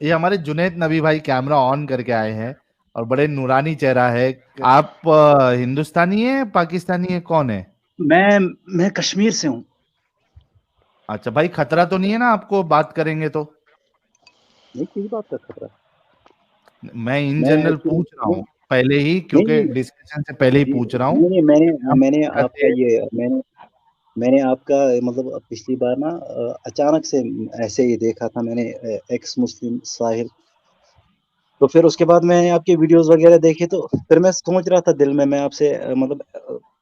یہ ہمارے جنید نبی بھائی کیمرہ آن کر کے آئے ہیں اور بڑے نورانی چہرہ ہے. آپ ہندوستانی ہیں پاکستانی ہیں کون ہے؟ میں کشمیر سے ہوں. اچھا بھائی خطرہ تو نہیں ہے نا آپ کو بات کریں گے تو؟ نہیں کس بات کا خطرہ؟ میں ان میں جنرل پوچھ رہا ہوں پہلے ہی، نہیں کیونکہ ڈسکشن سے پہلے ہی جی پوچھ رہا ہوں. نہیں میں نے آپ کا میں نے آپ کا مطلب پچھلی بار نا اچانک سے ایسے ہی دیکھا تھا میں نے ایکس مسلم ساحل. تو پھر اس کے بعد میں نے آپ کے ویڈیوز وغیرہ دیکھے تو پھر میں سوچ رہا تھا دل میں آپ سے مطلب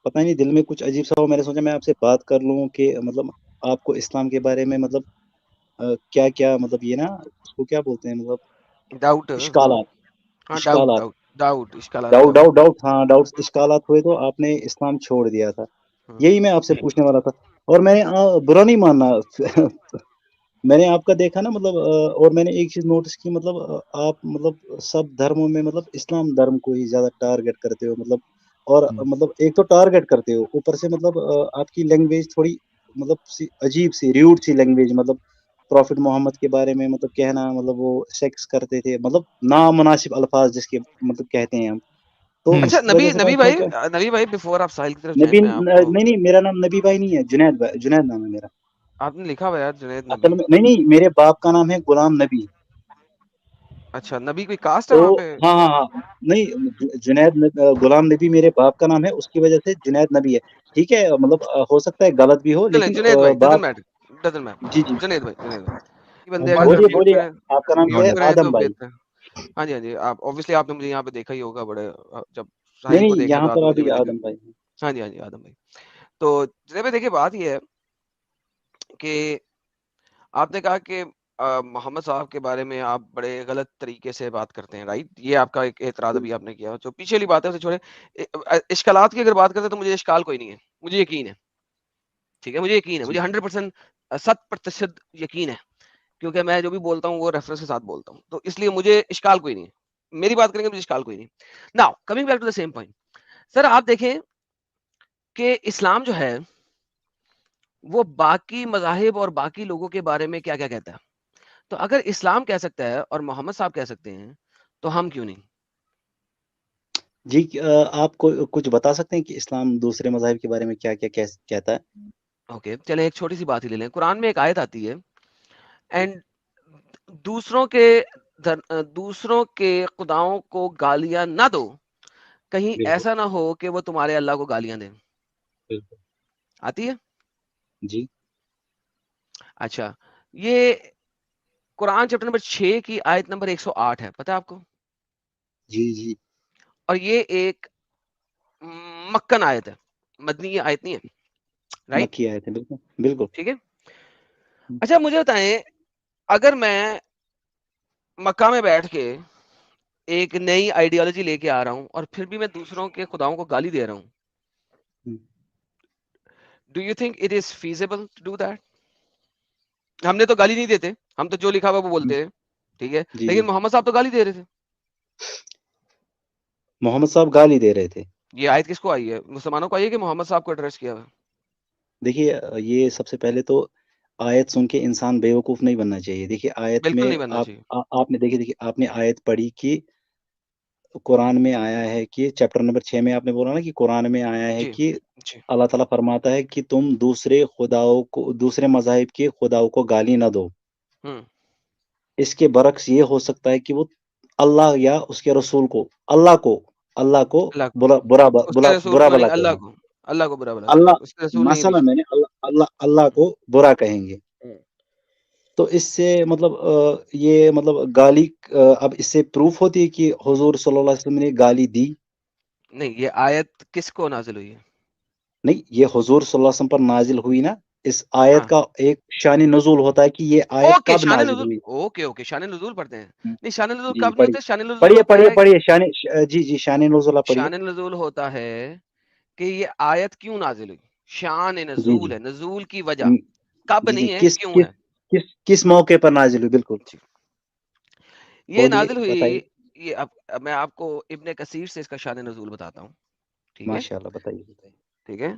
پتہ نہیں دل میں کچھ عجیب سا ہو. میں نے سوچا میں آپ سے بات کر لوں کہ مطلب آپ کو اسلام کے بارے میں مطلب کیا کیا مطلب یہ نا اس کو کیا بولتے ہیں مطلب ڈاؤٹ. اشکالات ہاں ڈاؤٹ اشکالات ڈاؤٹ اشکالات ڈاؤٹ ڈاؤٹ. ڈاؤٹ ڈاؤٹ ہاں ڈاؤٹ اشکالات ہوئے تو آپ نے اسلام چھوڑ دیا تھا. یہی میں آپ سے پوچھنے والا تھا. اور میں نے برا نہیں ماننا میں نے آپ کا دیکھا نا مطلب اور میں نے ایک چیز نوٹس کی مطلب آپ مطلب سب دھرموں میں مطلب اسلام دھرم کو ہی زیادہ ٹارگٹ کرتے ہو مطلب. اور مطلب ایک تو ٹارگٹ کرتے ہو اوپر سے مطلب آپ کی لینگویج تھوڑی مطلب عجیب سی ریوڈ سی لینگویج مطلب پروفٹ محمد کے بارے میں مطلب کہنا مطلب وہ سیکس کرتے تھے مطلب نامناسب الفاظ جس کے مطلب کہتے ہیں ہم. تو اچھا اس وجہ سے میں سوچا نبی بھائی بفور آپ ساحل کی طرف جائیں نبی میں آپ کو نہیں میرا نام نبی بھائی نہیں ہے جنید نام ہے میرا. آپ نے لکھا ہوا یار جنید اصل نبی. میں نہیں میرے باپ کا نام ہے غلام نبی. اچھا نبی کوئی کاسٹ ہے تو وہاں پہ؟ ہاں نہیں جنید غلام نبی میرے باپ کا نام ہے اس کی وجہ سے جنید نبی ہے. ٹھیک ہے مطلب ہو سکتا ہے غلط بھی ہو چلیں لیکن جنید بھائی باپ. ڈزنٹ جی جی میٹر. جنید بھائی یہ بندے اگر بولیے میوٹ بولیے پہ آپ کا نام کیا میوٹ ہے؟ پہ رہے آدم تو بھائی. بہتر. ہاں جی ہاں جی آپ اوبیسلی آپ نے مجھے یہاں پہ دیکھا ہی ہوگا بڑے جب نہیں ساحل کو نہیں دیکھا یہاں تو آپ پر نے مجھے ابھی بھی دیکھا. آدم بھائی. ہاں جی آدم بھائی. تو جنید بھائی دیکھیے بات یہ ہے کہ آپ نے کہا کہ محمد صاحب کے بارے میں آپ بڑے غلط طریقے سے بات کرتے ہیں رائٹ. یہ آپ کا ایک اعتراض ابھی آپ نے کیا. جو پیچھے والی بات ہے اسے چھوڑے. اشکالات کی اگر بات کرتے تو مجھے اشکال کوئی نہیں ہے. مجھے یقین ہے. ٹھیک ہے مجھے یقین ہے. جی مجھے 100% 100% یقین ہے کیونکہ میں جو بھی بولتا ہوں وہ ریفرنس کے ساتھ بولتا ہوں. تو اس لیے مجھے اشکال کوئی نہیں ہے. میری بات کریں گے مجھے اشکال کوئی نہیں. Now coming back to the same point. Sir آپ دیکھیں کہ اسلام جو ہے وہ باقی مذاہب اور باقی لوگوں کے بارے میں کیا کیا کہتا ہے. تو اگر اسلام کہہ سکتا ہے اور محمد صاحب کہہ سکتے ہیں تو ہم کیوں نہیں؟ جی آپ کو کچھ بتا سکتے ہیں کہ اسلام دوسرے مذاہب کے بارے میں کیا کیا کہتا ہے؟ اوکے چلیں ایک چھوٹی سی بات ہی لے لیں. قرآن میں ایک آیت آتی ہے اینڈ دوسروں کے خداؤں کو گالیاں نہ دو کہیں بالکل ایسا نہ ہو کہ وہ تمہارے اللہ کو گالیاں دیں. بالکل آتی ہے. جی اچھا یہ قرآن چیپٹر نمبر 6 کی آیت نمبر 108 ہے. پتہ ہے آپ کو؟ جی جی اور یہ ایک مکن آیت ہے. مدنی آیت نہیں ہے. رائٹ مکی آئے تھے بالکل بالکل. ٹھیک ہے. اچھا مجھے بتائیں اگر میں مکہ میں بیٹھ کے ایک نئی آئیڈیالوجی لے کے آ رہا ہوں اور پھر بھی میں دوسروں کے خداؤں کو گالی دے رہا ہوں, do you think it is feasible to do that? ہم نے تو گالی نہیں دیتے, ہم تو جو لکھا ہوا وہ بولتے ہیں. ٹھیک ہے جی جی لیکن محمد صاحب تو گالی دے رہے تھے. محمد صاحب گالی دے رہے تھے. یہ آیت کس کو آئی ہے؟ مسلمانوں کو آئی ہے کہ محمد صاحب کو ایڈریس کیا ہوا؟ دیکھیے یہ سب سے پہلے تو آیت سن کے انسان بیوقوف نہیں بننا چاہیے. دیکھیے آیت بالکل میں نہیں بننا چاہیے. آپ نے دیکھیے آپ نے آیت پڑھی کہ قرآن میں آیا ہے کہ چیپٹر نمبر 6 میں آپ نے بولا نا کہ قرآن میں آیا ہے جی کہ جی اللہ تعالیٰ فرماتا ہے کہ تم دوسرے مذاہب کے خداؤں کو گالی نہ دو. ہوں اس کے برعکس یہ ہو سکتا ہے کہ وہ اللہ یا اس کے رسول کو اللہ کو اللہ کو اس کے رسول برا کو بلا نہیں, کہیں. اللہ کو برا بلا کہیں گے. اللہ اس کے رسول نہیں مثلا بیچ میں نے اللہ کو برا کہیں گے. میں. تو اس سے مطلب یہ مطلب گالی اب اس سے پروف ہوتی ہے کہ حضور صلی اللہ علیہ وسلم نے گالی دی. نہیں یہ آیت کس کو نازل ہوئی ہے؟ نہیں یہ حضور صلی اللہ علیہ وسلم پر نازل ہوئی نا. اس آیت ہاں کا ایک شان نزول ہوتا ہے کہ یہ آیت اوکے کب شان نازل نزول. ہوئی. اوکے شان نزول پڑھتے ہیں. نہیں شان نزول جی کب نہیں پڑھیے ہوتے. شان نزول پڑھیے ہوتا پڑھیے ہے, پڑھیے جی شان نزول پڑھیے. شان نزول ہوتا ہے کہ یہ آیت کیوں نازل ہوئی. شان جی نزول جی ہے, نزول کی وجہ. کب جی جی نہیں ہے, کس کیوں کس ہے. کس موقع پر نازل ہوئی. بالکل یہ بولیے نازل ہوئی. بتائیے. یہ اب میں آپ کو ابن کثیر سے اس کا شان نزول بتاتا ہوں. ٹھیک ہے ماشاء اللہ بتائیے. ٹھیک ہے.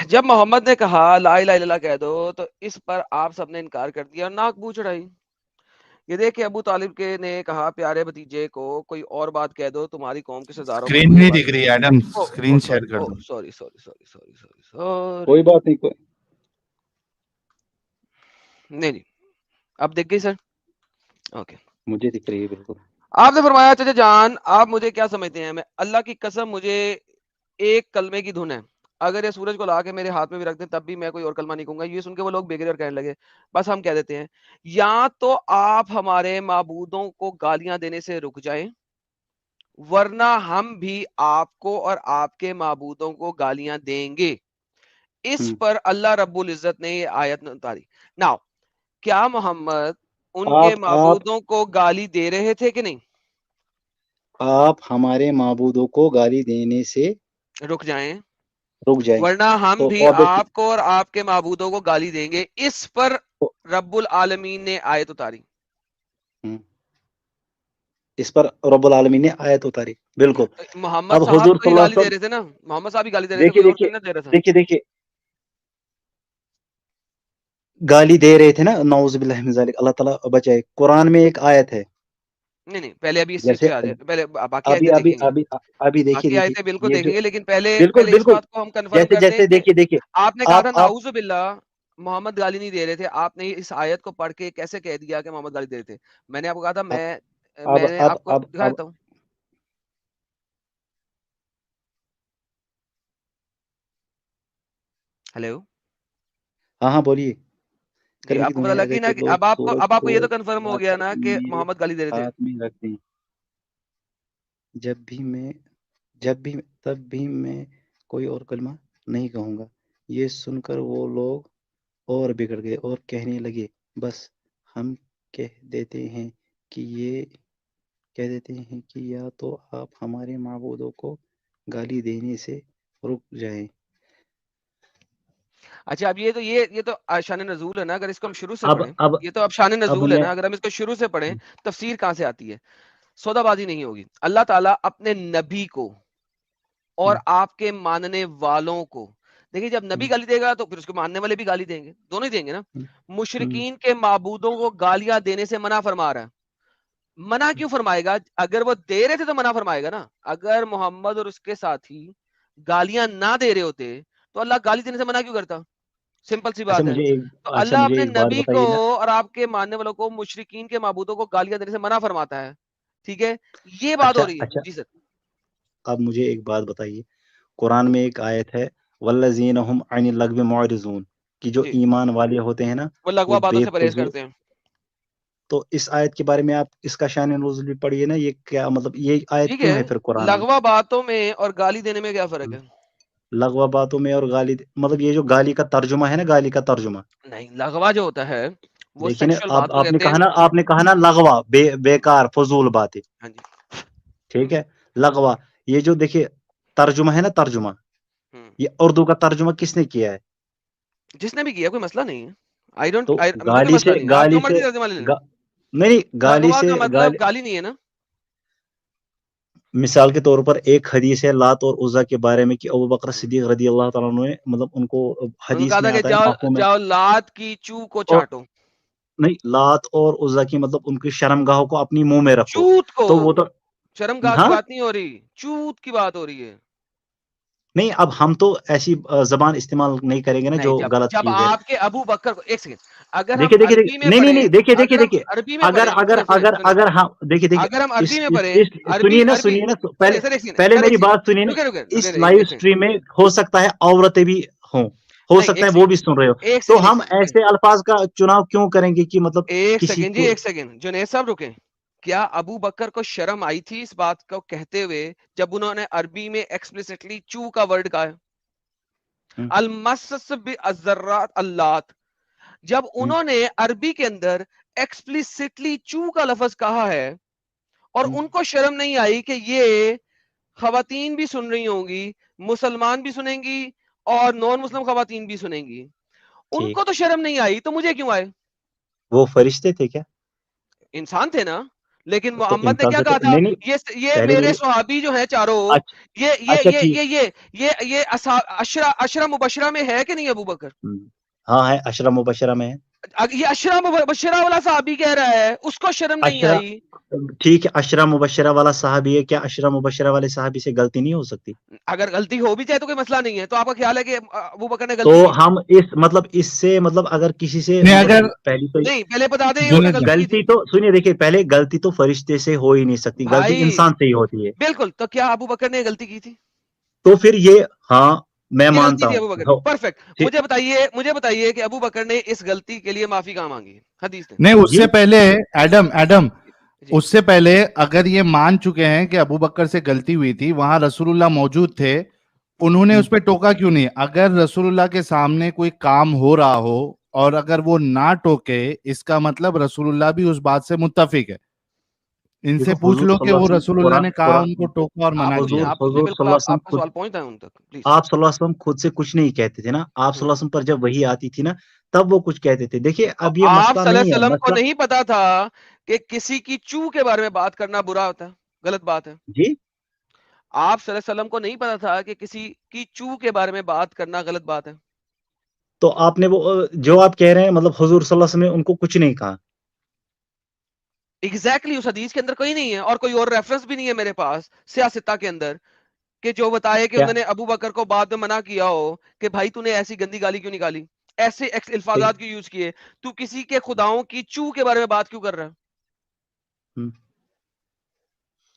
جب محمد نے کہا لا الہ الا اللہ کہہ دو تو اس پر آپ سب نے انکار کر دیا اور ناک بو چڑھائی. یہ دیکھ کے ابو طالب کے نے کہا پیارے بھتیجے کو کوئی اور بات کہہ دو تمہاری قوم کے سرداروں کو اسکرین کوئی نہیں بات. دکھ رہی ایڈم، اسکرین شیئر کر دو. Sorry sorry sorry sorry sorry sorry کوئی بات نہیں، کوئی نہیں اب دیکھ گئی سر. اوکے مجھے دکھ رہی ہے بالکل. آپ نے فرمایا چچا جان آپ مجھے کیا سمجھتے ہیں، میں اللہ کی قسم مجھے ایک کلمے کی دھن ہے، اگر یہ سورج کو لا کے میرے ہاتھ میں بھی رکھ دیں تب بھی میں کوئی اور کلمہ نہیں کہوں گا. یہ سن کے وہ لوگ بے کہنے لگے بس ہم کہہ دیتے ہیں یا تو آپ ہمارے معبودوں کو گالیاں دینے سے رک جائیں ورنہ ہم بھی آپ کو اور آپ کے معبودوں کو گالیاں دیں گے. اس پر اللہ رب العزت نے یہ آیت اتاری. ناؤ کیا محمد ان کے آپ معبودوں کو گالی دے رہے تھے کہ نہیں؟ آپ ہمارے معبودوں کو گالی دینے سے رک جائیں رک جائیں ورنہ ہم تو بھی obviously آپ کو اور آپ کے معبودوں کو گالی دیں گے. اس پر رب العالمین نے آیت اتاری. اس پر رب العالمین نے آیت اتاری. بالکل. محمد اب صاحب حضور تو صلی ہی اللہ گالی علیہ دے رہے وسلم تھے نا، محمد صاحب ہی گالی دے رہے تھے، دیکھیے کوئی اور دیکھیے تھوڑی نہ دے رہا تھا. دیکھیے گالی دے رہے تھے نا، نعوذ باللہ من ذالک، اللہ تعالیٰ بچائے. قرآن میں ایک آیت ہے نہیں پہلے ابھی اس چیز جیسے پہ آ جائے، پہلے باقی ابھی آیتیں ابھی دیکھیں گے، ابھی ابھی دیکھیے باقی دیکھیے آیتیں بالکل یہ دیکھیں جو گے، لیکن پہلے بالکل اس بالکل بات کو ہم کنفرم جیسے کر دیں جیسے کہ دیکھیے آپ نے کہا تھا آپ نعوذ باللہ محمد گالی نہیں دے رہے تھے، آپ نے اس آیت کو پڑھ کے کیسے کہہ دیا کہ محمد گالی دے رہے تھے؟ میں نے آپ کو کہا تھا اب میں نے اب آپ کو اب دکھا اب دیتا ہوں. ہیلو ہاں ہاں بولیے. جی کلمے کی آپ کو پتہ دنیا لگ اگر گئی نا کہ کہ لوگ سورج اب آپ کو کو یہ تو کنفرم لا ہو گیا کر نا کہ میرے محمد گالی دے رہے تھے. ہاتھ میں رکھ دیں تب بھی میں کوئی اور کلمہ نہیں کہوں گا. یہ سن کر وہ لوگ اور بگڑ گئے اور کہنے لگے بس ہم کہہ دیتے ہیں کہ یا تو آپ ہمارے معبودوں کو گالی دینے سے رک جائیں. اچھا اب یہ تو شان نزول ہے نا، اگر اس کو ہم شروع سے اب پڑھیں، اب یہ تو اب شان اب نزول ہے میں نا، اگر ہم اس کو شروع سے پڑھیں تفسیر کہاں سے آتی ہے؟ سودا بازی نہیں ہوگی. اللہ تعالیٰ اپنے نبی کو اور آپ کے ماننے والوں کو، دیکھیے جب نبی گالی دے گا تو پھر اس کو ماننے والے بھی گالی دیں گے، دونوں ہی دیں گے نا. مشرکین کے معبودوں کو گالیاں دینے سے منع فرما رہا ہے. منع کیوں فرمائے گا؟ اگر وہ دے رہے تھے تو منع فرمائے گا نا. اگر محمد اور اس کے ساتھی گالیاں نہ دے رہے ہوتے تو اللہ گالی دینے سے منع کیوں کرتا؟ سمپل سی اچھا بات ہے. تو اللہ مجھے اپنے ایک بات نبی کو بتائیے نا. اور آپ کے ماننے والوں کو مشرکین کے معبودوں کو گالیاں دینے سے منع فرماتا ہے. ٹھیک ہے، یہ بات اچھا ہو رہی ہے. اچھا جی سر. اب مجھے ایک بات بتائیے. قرآن میں ایک آیت ہے والذین هم عن اللغو معرضون، کہ جو جی ایمان والے ہوتے ہیں نا وہ وہ لغوا باتوں بے سے پرہیز فضول. کرتے ہیں. تو اس آیت کے بارے میں آپ اس کا شان نزول بھی پڑھیے نا. یہ کیا مطلب یہ آیت ٹھیک کیوں ہے، ہے پھر قرآن میں؟ لغوا باتوں میں اور گالی دینے میں کیا فرق ہے؟ لغوا باتوں میں اور گالی مطلب یہ جو گالی کا ترجمہ ہے نا، گالی کا ترجمہ نہیں، لغوا جو ہوتا ہے وہ دیکھیے نا. سیکشل بات کو آپ نے کہتے ہیں. کہا نا لغوا بیکار فضول باتیں. ہاں جی. ٹھیک ہے، لغوا. یہ جو دیکھیے ترجمہ ہے نا، ترجمہ یہ اردو کا ترجمہ کس نے کیا ہے؟ جس نے بھی کیا کوئی مسئلہ نہیں ہے. تو مجھے کوئی گالی مسئلہ سے نہیں ہے، آپ گالی جو سے مرضی ترجمہ لے لیں. نہیں گالی لغوا سے کا مطلب گالی نہیں ہے نا. مثال کے طور پر ایک حدیث ہے لات اور عزا کے بارے میں کہ ابو بکر صدیق رضی اللہ تعالیٰ عنہ نے مطلب ان کو انہوں نے حدیث کہا میں تھا کہ آتا ہے آنکھوں میں جاؤ لات کی چو کو اور چاٹو. نہیں، لات اور عزا کی مطلب ان کی شرم گاہوں کو اپنی منہ میں رکھو. چوت کو، تو وہ تو شرم گاہ کی ہاں بات نہیں ہو رہی، چوت کی بات ہو رہی ہے. نہیں، اب ہم تو ایسی زبان استعمال نہیں کریں گے نا نہیں، جو غلط جب چیز ہے. آپ کے ابو بکر کو، ایک سیکنڈ، اگر ہم دیکھیے دیکھیے عربی میں نہیں پڑھیں، نہیں دیکھیے اگر ہم دیکھیے عربی میں اگر پڑھیں، اگر اگر اگر ہم دیکھیے اگر ہم عربی میں پڑھیں، سنیے نا سنیں سر، ایک سیکنڈ پہلے سر، ایک میری سیکنڈ، بات سنیے نا. رکے اس ایک لائیو سیکنڈ. سٹریم میں ہو سکتا ہے عورتیں بھی ہوں، ہو نہیں، سکتا ایک ہے وہ سیکنڈ، بھی سن رہے ہو. ایک تو سیکنڈ، ایک ہم سیکنڈ، ایسے الفاظ کا چناؤ کیوں کریں گے کہ مطلب ایک کسی سیکنڈ جی، کو. ایک سیکنڈ. جنید صاحب رکیں. کیا ابو بکر کو شرم آئی تھی اس بات کو کہتے ہوئے جب انہوں نے عربی میں ایکسپلیسٹلی چو کا ورڈ کہا ہے؟ المسس بالذرات اللات، جب انہوں نے عربی کے اندر ایکسپلیسٹلی چو کا لفظ کہا ہے اور ان کو شرم نہیں آئی کہ یہ خواتین بھی سن رہی ہوں گی، مسلمان بھی سنیں گی اور نان مسلم خواتین بھی سنیں گی، ان ٹھیک، کو تو شرم نہیں آئی تو مجھے کیوں آئے؟ وہ فرشتے تھے کیا؟ انسان تھے نا. لیکن تو محمد نے انسان کیا سے کہا تھا؟ نہیں یہ پہلے میرے یہ صحابی جو ہیں چاروں، اچھا اچھا ٹھیک یہ عشرہ مبشرہ میں ہے کہ نہیں ابو بکر؟ ہاں ہے، عشرہ مبشرہ میں ہے. یہ عشرہ مبشرہ والا صحابی کہہ رہا ہے اس کو شرم نہیں عشرہ آئی. ٹھیک ہے، عشرہ مبشرہ والا صحابی ہے، کیا عشرہ مبشرہ والے صحابی سے غلطی نہیں ہو سکتی؟ اگر غلطی ہو بھی جائے تو کوئی مسئلہ نہیں ہے. تو آپ کا خیال ہے کہ ابو بکر نے تو غلطی کی تھی؟ ہم اس سے مطلب اگر کسی سے نہیں مطلب اگر پہلی تو نہیں، پہلے بتا دیں تو انہوں نے جنید غلطی کی تھی. غلطی تو سنیے، دیکھیے پہلے غلطی تو فرشتے سے ہو ہی نہیں سکتی، غلطی بھائی انسان سے ہی ہوتی ہے. بالکل، تو کیا ابو بکر نے غلطی کی تھی؟ تو پھر یہ ہاں میں یہ مانتا غلطی تھی ابو بکر کی. ہوں. پرفیکٹ. مجھے بتائیے کہ ابو بکر نے اس غلطی کے لیے معافی کہاں مانگی حدیث نے؟ نہیں، اس جی سے پہلے ایڈم جی اس سے پہلے اگر یہ مان چکے ہیں کہ ابو بکر سے غلطی ہوئی تھی، وہاں رسول اللہ موجود تھے، انہوں نے اس پہ ٹوکا کیوں نہیں؟ اگر رسول اللہ کے سامنے کوئی کام ہو رہا ہو اور اگر وہ نہ ٹوکے، اس کا مطلب رسول اللہ بھی اس بات سے متفق ہے. ان سے دیکھو پوچھ حضور لو صلی کہ اللہ وہ علیہ رسول وسلم اللہ نے کہا قرآن ان کو ٹوکا اور منع آپ کیا. پوچھیں حضور بالکل، صلی اللہ علیہ وسلم آپ کا خود سوال پہنچتا ہے ان تک پلیز. آپ صلی اللہ علیہ وسلم خود سے کچھ نہیں کہتے تھے نا. آپ صلی اللہ علیہ وسلم پر جب وحی آتی تھی نا تب وہ کچھ کہتے تھے. دیکھیے تو اب یہ آپ مسئلہ صلی اللہ نہیں علیہ ہے، وسلم کو مسئلہ نہیں پتا تھا کہ کسی کی چو کے بارے میں بات کرنا برا ہوتا ہے، غلط بات ہے؟ جی. آپ صلی اللہ علیہ وسلم کو نہیں پتا تھا کہ کسی کی چو کے بارے میں بات کرنا غلط بات ہے؟ تو آپ نے وہ جو آپ کہہ رہے ہیں مطلب حضور صلی اللہ علیہ وسلم نے ان کو کچھ نہیں کہا. ایگزیکٹلی اس حدیث کے اندر کوئی نہیں ہے اور کوئی اور ریفرنس بھی نہیں ہے میرے پاس سیاستہ کے اندر کہ جو بتائے کہ کیا انہوں نے ابو بکر کو بعد میں منع کیا ہو کہ بھائی تو نے ایسی گندی گالی کیوں نکالی، ایسے الفاظات کیوں یوز کیے، تو کسی کے خداؤں کی چو کے بارے میں بات کیوں کر رہا ہے؟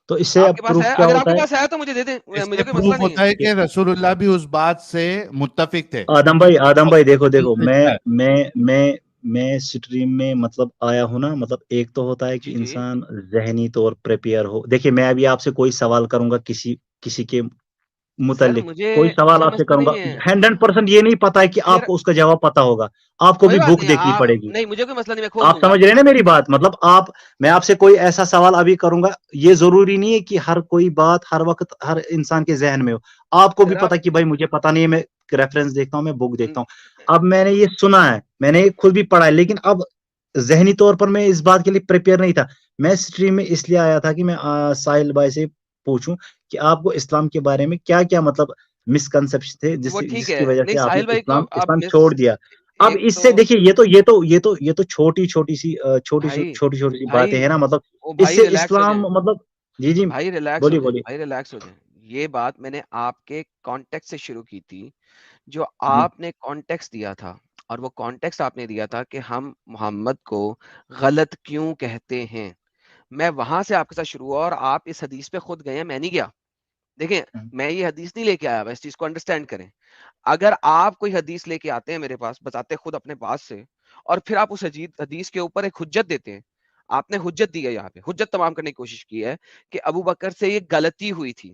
تو اس سے آپ اب کے پاس پروف ہے؟ کیا اگر آپ ہوتا کے ہے؟ پاس ہے تو مجھے دے دیں، اس مجھے سے کوئی مسئلہ پروف نہیں ہے. ہوتا ہے کہ رسول اللہ بھی اس بات سے متفق تھے. آدم بھائی دیکھو میں سٹریم میں مطلب آیا ہوں نا. مطلب ایک تو ہوتا ہے کہ جی جی انسان ذہنی طور پریپیئر ہو. دیکھیے میں ابھی آپ سے کوئی سوال کروں گا کسی کے سر، متعلق مجھے کوئی سوال آپ سے مسئلہ کروں گا، نہیں ہے. 100% یہ نہیں پتا ہے کہ پھر آپ کو اس کا جواب پتا ہوگا. آپ کو کوئی بھی بات بک نہیں ہے، دیکھنی پڑے گی. نہیں مجھے کوئی مسئلہ نہیں، میں کھول آپ دوں گا. سمجھ رہے ہیں نا میری بات؟ مطلب میں آپ سے کوئی ایسا سوال ابھی کروں گا، یہ ضروری نہیں ہے کہ ہر کوئی بات ہر وقت ہر انسان کے ذہن میں ہو. آپ کو بھی سر پتا کہ بھائی مجھے پتا نہیں ہے، میں ریفرنس دیکھتا ہوں، میں بک دیکھتا ہوں. اب میں نے یہ سنا ہے، میں نے خود بھی پڑھا ہے، لیکن اب ذہنی طور پر میں اس بات کے لیے پریپیئر نہیں تھا. میں اسٹریم میں اس لیے آیا تھا کہ میں ساحل بھائی سے پوچھوں کہ آپ کو اسلام کے بارے میں کیا کیا مطلب مسکنسپشن تھے وہ ٹھیک جس ہے، کی وجہ نہیں سے آپ نے ساحل بھائی کو آپ اسلام مس چھوڑ دیا. اب ایک اس تو سے دیکھیے یہ تو چھوٹی بھائی سی باتیں بھائی ہیں نا. مطلب او اس بھائی سے ریلیکس ہو اسلام جائیں، مطلب جی بھائی ریلیکس ہو بولیے جائیں، بولیے. بھائی ریلیکس ہو جائیں. یہ بات میں نے آپ کے کانٹیکٹ سے شروع کی تھی، جو جی آپ نے کانٹیکس دیا تھا، اور وہ کانٹیکس آپ نے دیا تھا کہ ہم محمد کو غلط کیوں کہتے ہیں. میں وہاں سے آپ کے ساتھ شروع ہوا اور آپ اس حدیث پہ خود گئے ہیں، میں نہیں گیا. دیکھیں میں یہ حدیث نہیں لے کے آیا، اس چیز کو انڈرسٹینڈ کریں. اگر آپ کوئی حدیث لے کے آتے ہیں میرے پاس، بتاتے خود اپنے پاس سے، اور پھر آپ اس حدیث کے اوپر ایک حجت دیتے ہیں. آپ نے حجت دی ہے، یہاں پہ حجت تمام کرنے کی کوشش کی ہے کہ ابو بکر سے یہ غلطی ہوئی تھی.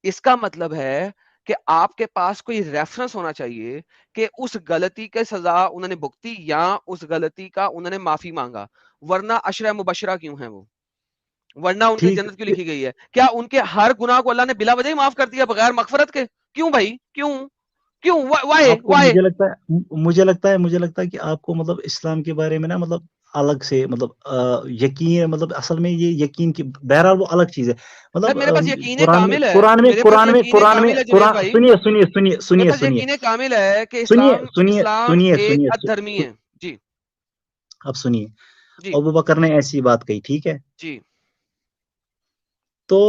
اس کا مطلب ہے کہ آپ کے پاس کوئی ریفرنس ہونا چاہیے کہ اس غلطی کے سزا انہوں نے بھگتی یا اس غلطی کا انہوں نے معافی مانگا، ورنہ عشرہ مبشرہ کیوں ہیں وہ؟ ورنہ ان کی ٹھیک. جنت کیوں لکھی گئی ہے؟ کیا ان کے ہر گناہ کو اللہ نے بلا وجہ ہی معاف کر دیا بغیر مغفرت کے؟ کیوں بھائی، کیوں کیوں آپ کو why؟ مجھے لگتا ہے کہ آپ کو مطلب اسلام کے بارے میں نا مطلب الگ سے مطلب یقین، مطلب اصل میں یہ یقین کی بہرحال وہ الگ چیز ہے. سر مطلب میرے پاس یقین کامل ہے، میرے پاس قرآن یقین کامل ہے جنید بھائی، میرے پاس سنیے یقین کامل ہے کہ اسلام ایک ادھرمی ہے. جی اب سنیے. جی ابو بکر نے ایسی بات کہی، ٹھیک ہے. جی تو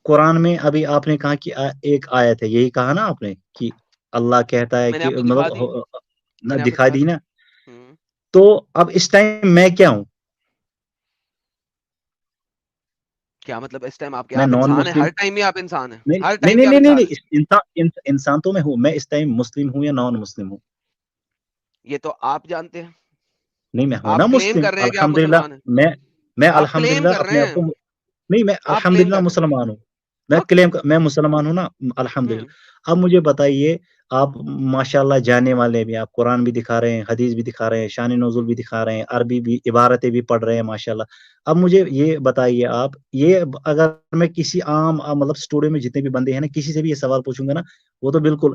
قرآن میں ابھی آپ نے کہا کہ ایک آیت ہے، یہی کہا نا آپ نے کہ اللہ کہتا ہے میں نے کہ آپ کو دکھا دی، مطلب نہ میں نے آپ کو دکھا دکھا دی دی. نا. تو اب اس ٹائم میں کیا ہوں؟ کیا مطلب اس ٹائم آپ میں نان انسان ہیں؟ مسلم. ہر ٹائم میں آپ انسان ہیں، نہیں ہر نہیں ٹائم نہیں پہ آپ نہیں انسان ہیں. نہیں انسان تو میں ہوں. میں اس ٹائم مسلم ہوں یا نان مسلم ہوں؟ یہ تو آپ جانتے ہیں. نہیں میں ہوں نا آپ کلیم مسلم کر رہے ہیں کہ آپ الحمدللہ. مسلمان ہیں، میں آپ کلیم الحمدللہ کر اپنے رہے آپ ہیں، کو نہیں میں آپ کلیم الحمدللہ کر رہے ہیں. مسلمان ہوں. اوکے. میں مسلمان ہوں نا الحمدللہ. اب مجھے بتائیے، آپ ماشاءاللہ جانے والے بھی، آپ قرآن بھی دکھا رہے ہیں، حدیث بھی دکھا رہے ہیں، شان نزول بھی دکھا رہے ہیں، عربی بھی عبارتیں بھی پڑھ رہے ہیں ماشاءاللہ. اب مجھے یہ بتائیے آپ، یہ اگر میں کسی عام مطلب اسٹوڈیو میں جتنے بھی بندے ہیں نا، کسی سے بھی یہ سوال پوچھوں گا نا، وہ تو بالکل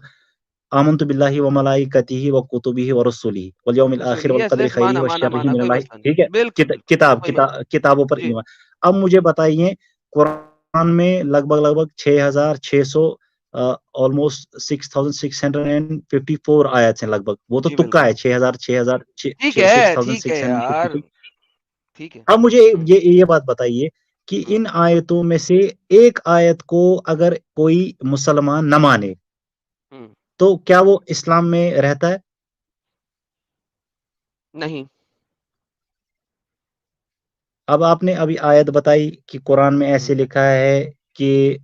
آمنت باللہ و ملائکتہ و کتبہ و رسلہ والیوم الآخر والقدر خیرہ و شرہ من اللہ. ٹھیک ہے, کتابوں پر ایمان. اب مجھے بتائیے قرآن میں لگ بھگ 6600 آلموسٹ 6654 آیات ہیں لگ بھگ, وہ تو تکا ہے 6654. اب مجھے یہ بات بتائیے کہ ان آیتوں میں سے ایک آیت کو اگر کوئی مسلمان نہ مانے تو کیا وہ اسلام میں رہتا ہے؟ نہیں. اب آپ نے ابھی آیت بتائی کہ قرآن میں ایسے لکھا ہے کہ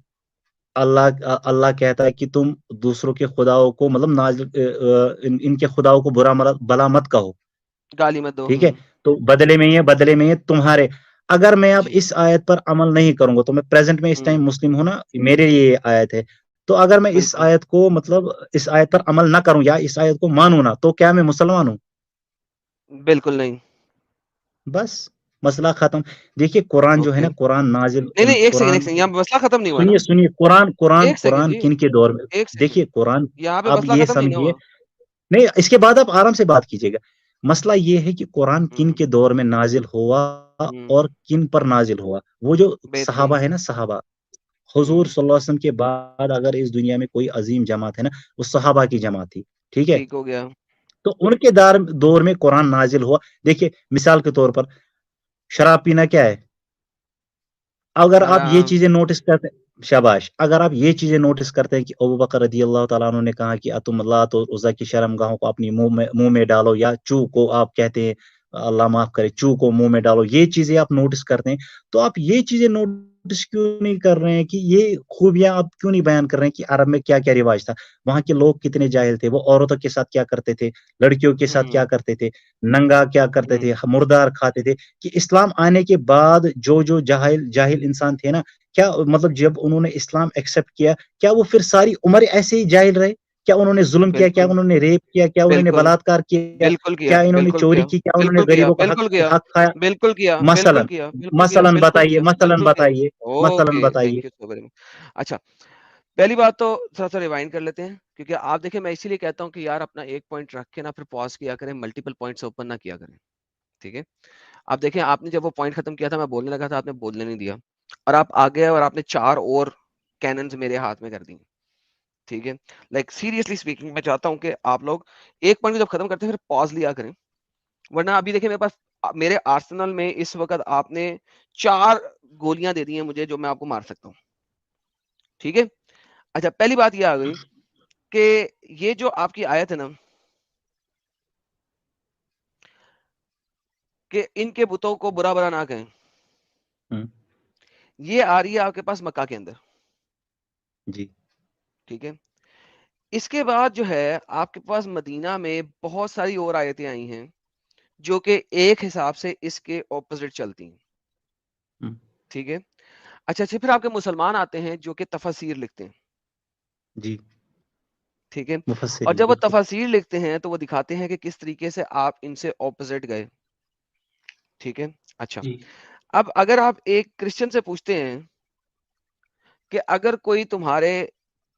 اللہ کہتا ہے کہ تم دوسروں کے خداؤں کو مطلب ان کے خداؤں کو برا بلا مت کہو, گالی مت دو. ٹھیک ہے, تو بدلے میں یہ تمہارے. اگر میں اب اس آیت پر عمل نہیں کروں گا تو میں پریزنٹ میں اس ٹائم مسلم ہوں نا, میرے لیے یہ آیت ہے, تو اگر میں اس آیت کو مطلب اس آیت پر عمل نہ کروں یا اس آیت کو مانوں نہ تو کیا میں مسلمان ہوں؟ بالکل نہیں. بس مسئلہ ختم. دیکھیے قرآن جو ہے نا, قرآن نازل, نہیں ایک قرآن سیکنڈ یہاں مسئلہ ختم نہیں ہوا نا. سنیے قرآن کن کے دور میں, دیکھیے قرآن یہاں پہ اب مسئلہ یہ ختم نہیں سمجھیے, ہوا. نہیں اس کے بعد آپ آرام سے بات کیجیے گا. مسئلہ یہ ہے کہ قرآن کن کے دور میں نازل ہوا اور کن پر نازل ہوا. وہ جو صحابہ ہے نا, صحابہ حضور صلی اللہ علیہ وسلم کے بعد اگر اس دنیا میں کوئی عظیم جماعت ہے نا, وہ صحابہ کی جماعت تھی. ٹھیک ہے, ٹھیک ہو گیا. تو ان کے دور میں قرآن نازل ہوا. دیکھیے مثال کے طور پر شراب پینا کیا ہے؟ اگر آپ یہ چیزیں نوٹس کرتے, شاباش, اگر آپ یہ چیزیں نوٹس کرتے ہیں کہ ابو بکر رضی اللہ تعالیٰ عنہ نے کہا کہ تم لات و عزا کی شرمگاہوں کو اپنی منہ میں ڈالو, یا چو کو آپ کہتے ہیں اللہ معاف کرے چو کو منہ میں ڈالو, یہ چیزیں آپ نوٹس کرتے ہیں, تو آپ یہ چیزیں نوٹس کیوں نہیں کر رہے ہیں کہ یہ خوبیاں آپ کیوں نہیں بیان کر رہے ہیں کہ عرب میں کیا کیا رواج تھا, وہاں کے لوگ کتنے جاہل تھے, وہ عورتوں کے ساتھ کیا کرتے تھے, لڑکیوں کے ساتھ کیا کرتے تھے, ننگا کیا کرتے تھے, مردار کھاتے تھے, کہ اسلام آنے کے بعد جو جاہل انسان تھے نا, کیا مطلب جب انہوں نے اسلام ایکسپٹ کیا, کیا وہ پھر ساری عمر ایسے ہی جاہل رہے؟ کیا انہوں نے ظلم کیا, کیا انہوں نے ریپ کیا, کیا انہوں نے بلاತ್کار کیا, کیا انہوں نے چوری کی, کیا انہوں نے غریبوں کا حق کھایا؟ بالکل کیا. مثلاً بتائیے. اچھا, پہلی بات تو تھوڑا سا ریوائنڈ کر لیتے ہیں, کیونکہ آپ دیکھیں میں اسی لیے کہتا ہوں کہ یار اپنا ایک پوائنٹ رکھ کے نا پھر پاز کیا کریں, ملٹیپل پوائنٹس اوپن نہ کیا کریں. ٹھیک ہے, آپ دیکھیں آپ نے جب وہ پوائنٹ ختم کیا تھا, میں بولنے لگا تھا, آپ نے بولنے نہیں دیا, اور آپ آگے اور آپ نے 4 اور کیننز میرے ہاتھ میں کر دی. ٹھیک ہے, لائک سیریسلی اسپیکنگ میں چاہتا ہوں کہ آپ لوگ ایک پوائنٹ جب ختم کرتے ہیں پھر پاز لیا کریں, ورنہ ابھی دیکھیں میرے پاس میرے آرسنل میں اس وقت آپ نے 4 گولیاں دے دی ہیں مجھے جو میں آپ کو مار سکتا ہوں. ٹھیک ہے, اچھا پہلی بات یہ آ گئی کہ یہ جو آپ کی آیت ہے نا کہ ان کے بتوں کو برا برا نہ کہیں, یہ آ رہی ہے آپ کے پاس مکہ کے اندر. جی ٹھیک ہے, اس کے بعد جو ہے آپ کے پاس مدینہ میں بہت ساری اور آیتیں آئی ہیں جو کہ ایک حساب سے اس کے اپوزٹ چلتی ہیں. ٹھیک ہے, اچھا پھر آپ کے مسلمان آتے ہیں جو کہ تفاسیر لکھتے ہیں. جی ٹھیک ہے, اور جب وہ تفاسیر لکھتے ہیں تو وہ دکھاتے ہیں کہ کس طریقے سے آپ ان سے اپوزٹ گئے. ٹھیک ہے, اچھا اب اگر آپ ایک کرسچن سے پوچھتے ہیں کہ اگر کوئی تمہارے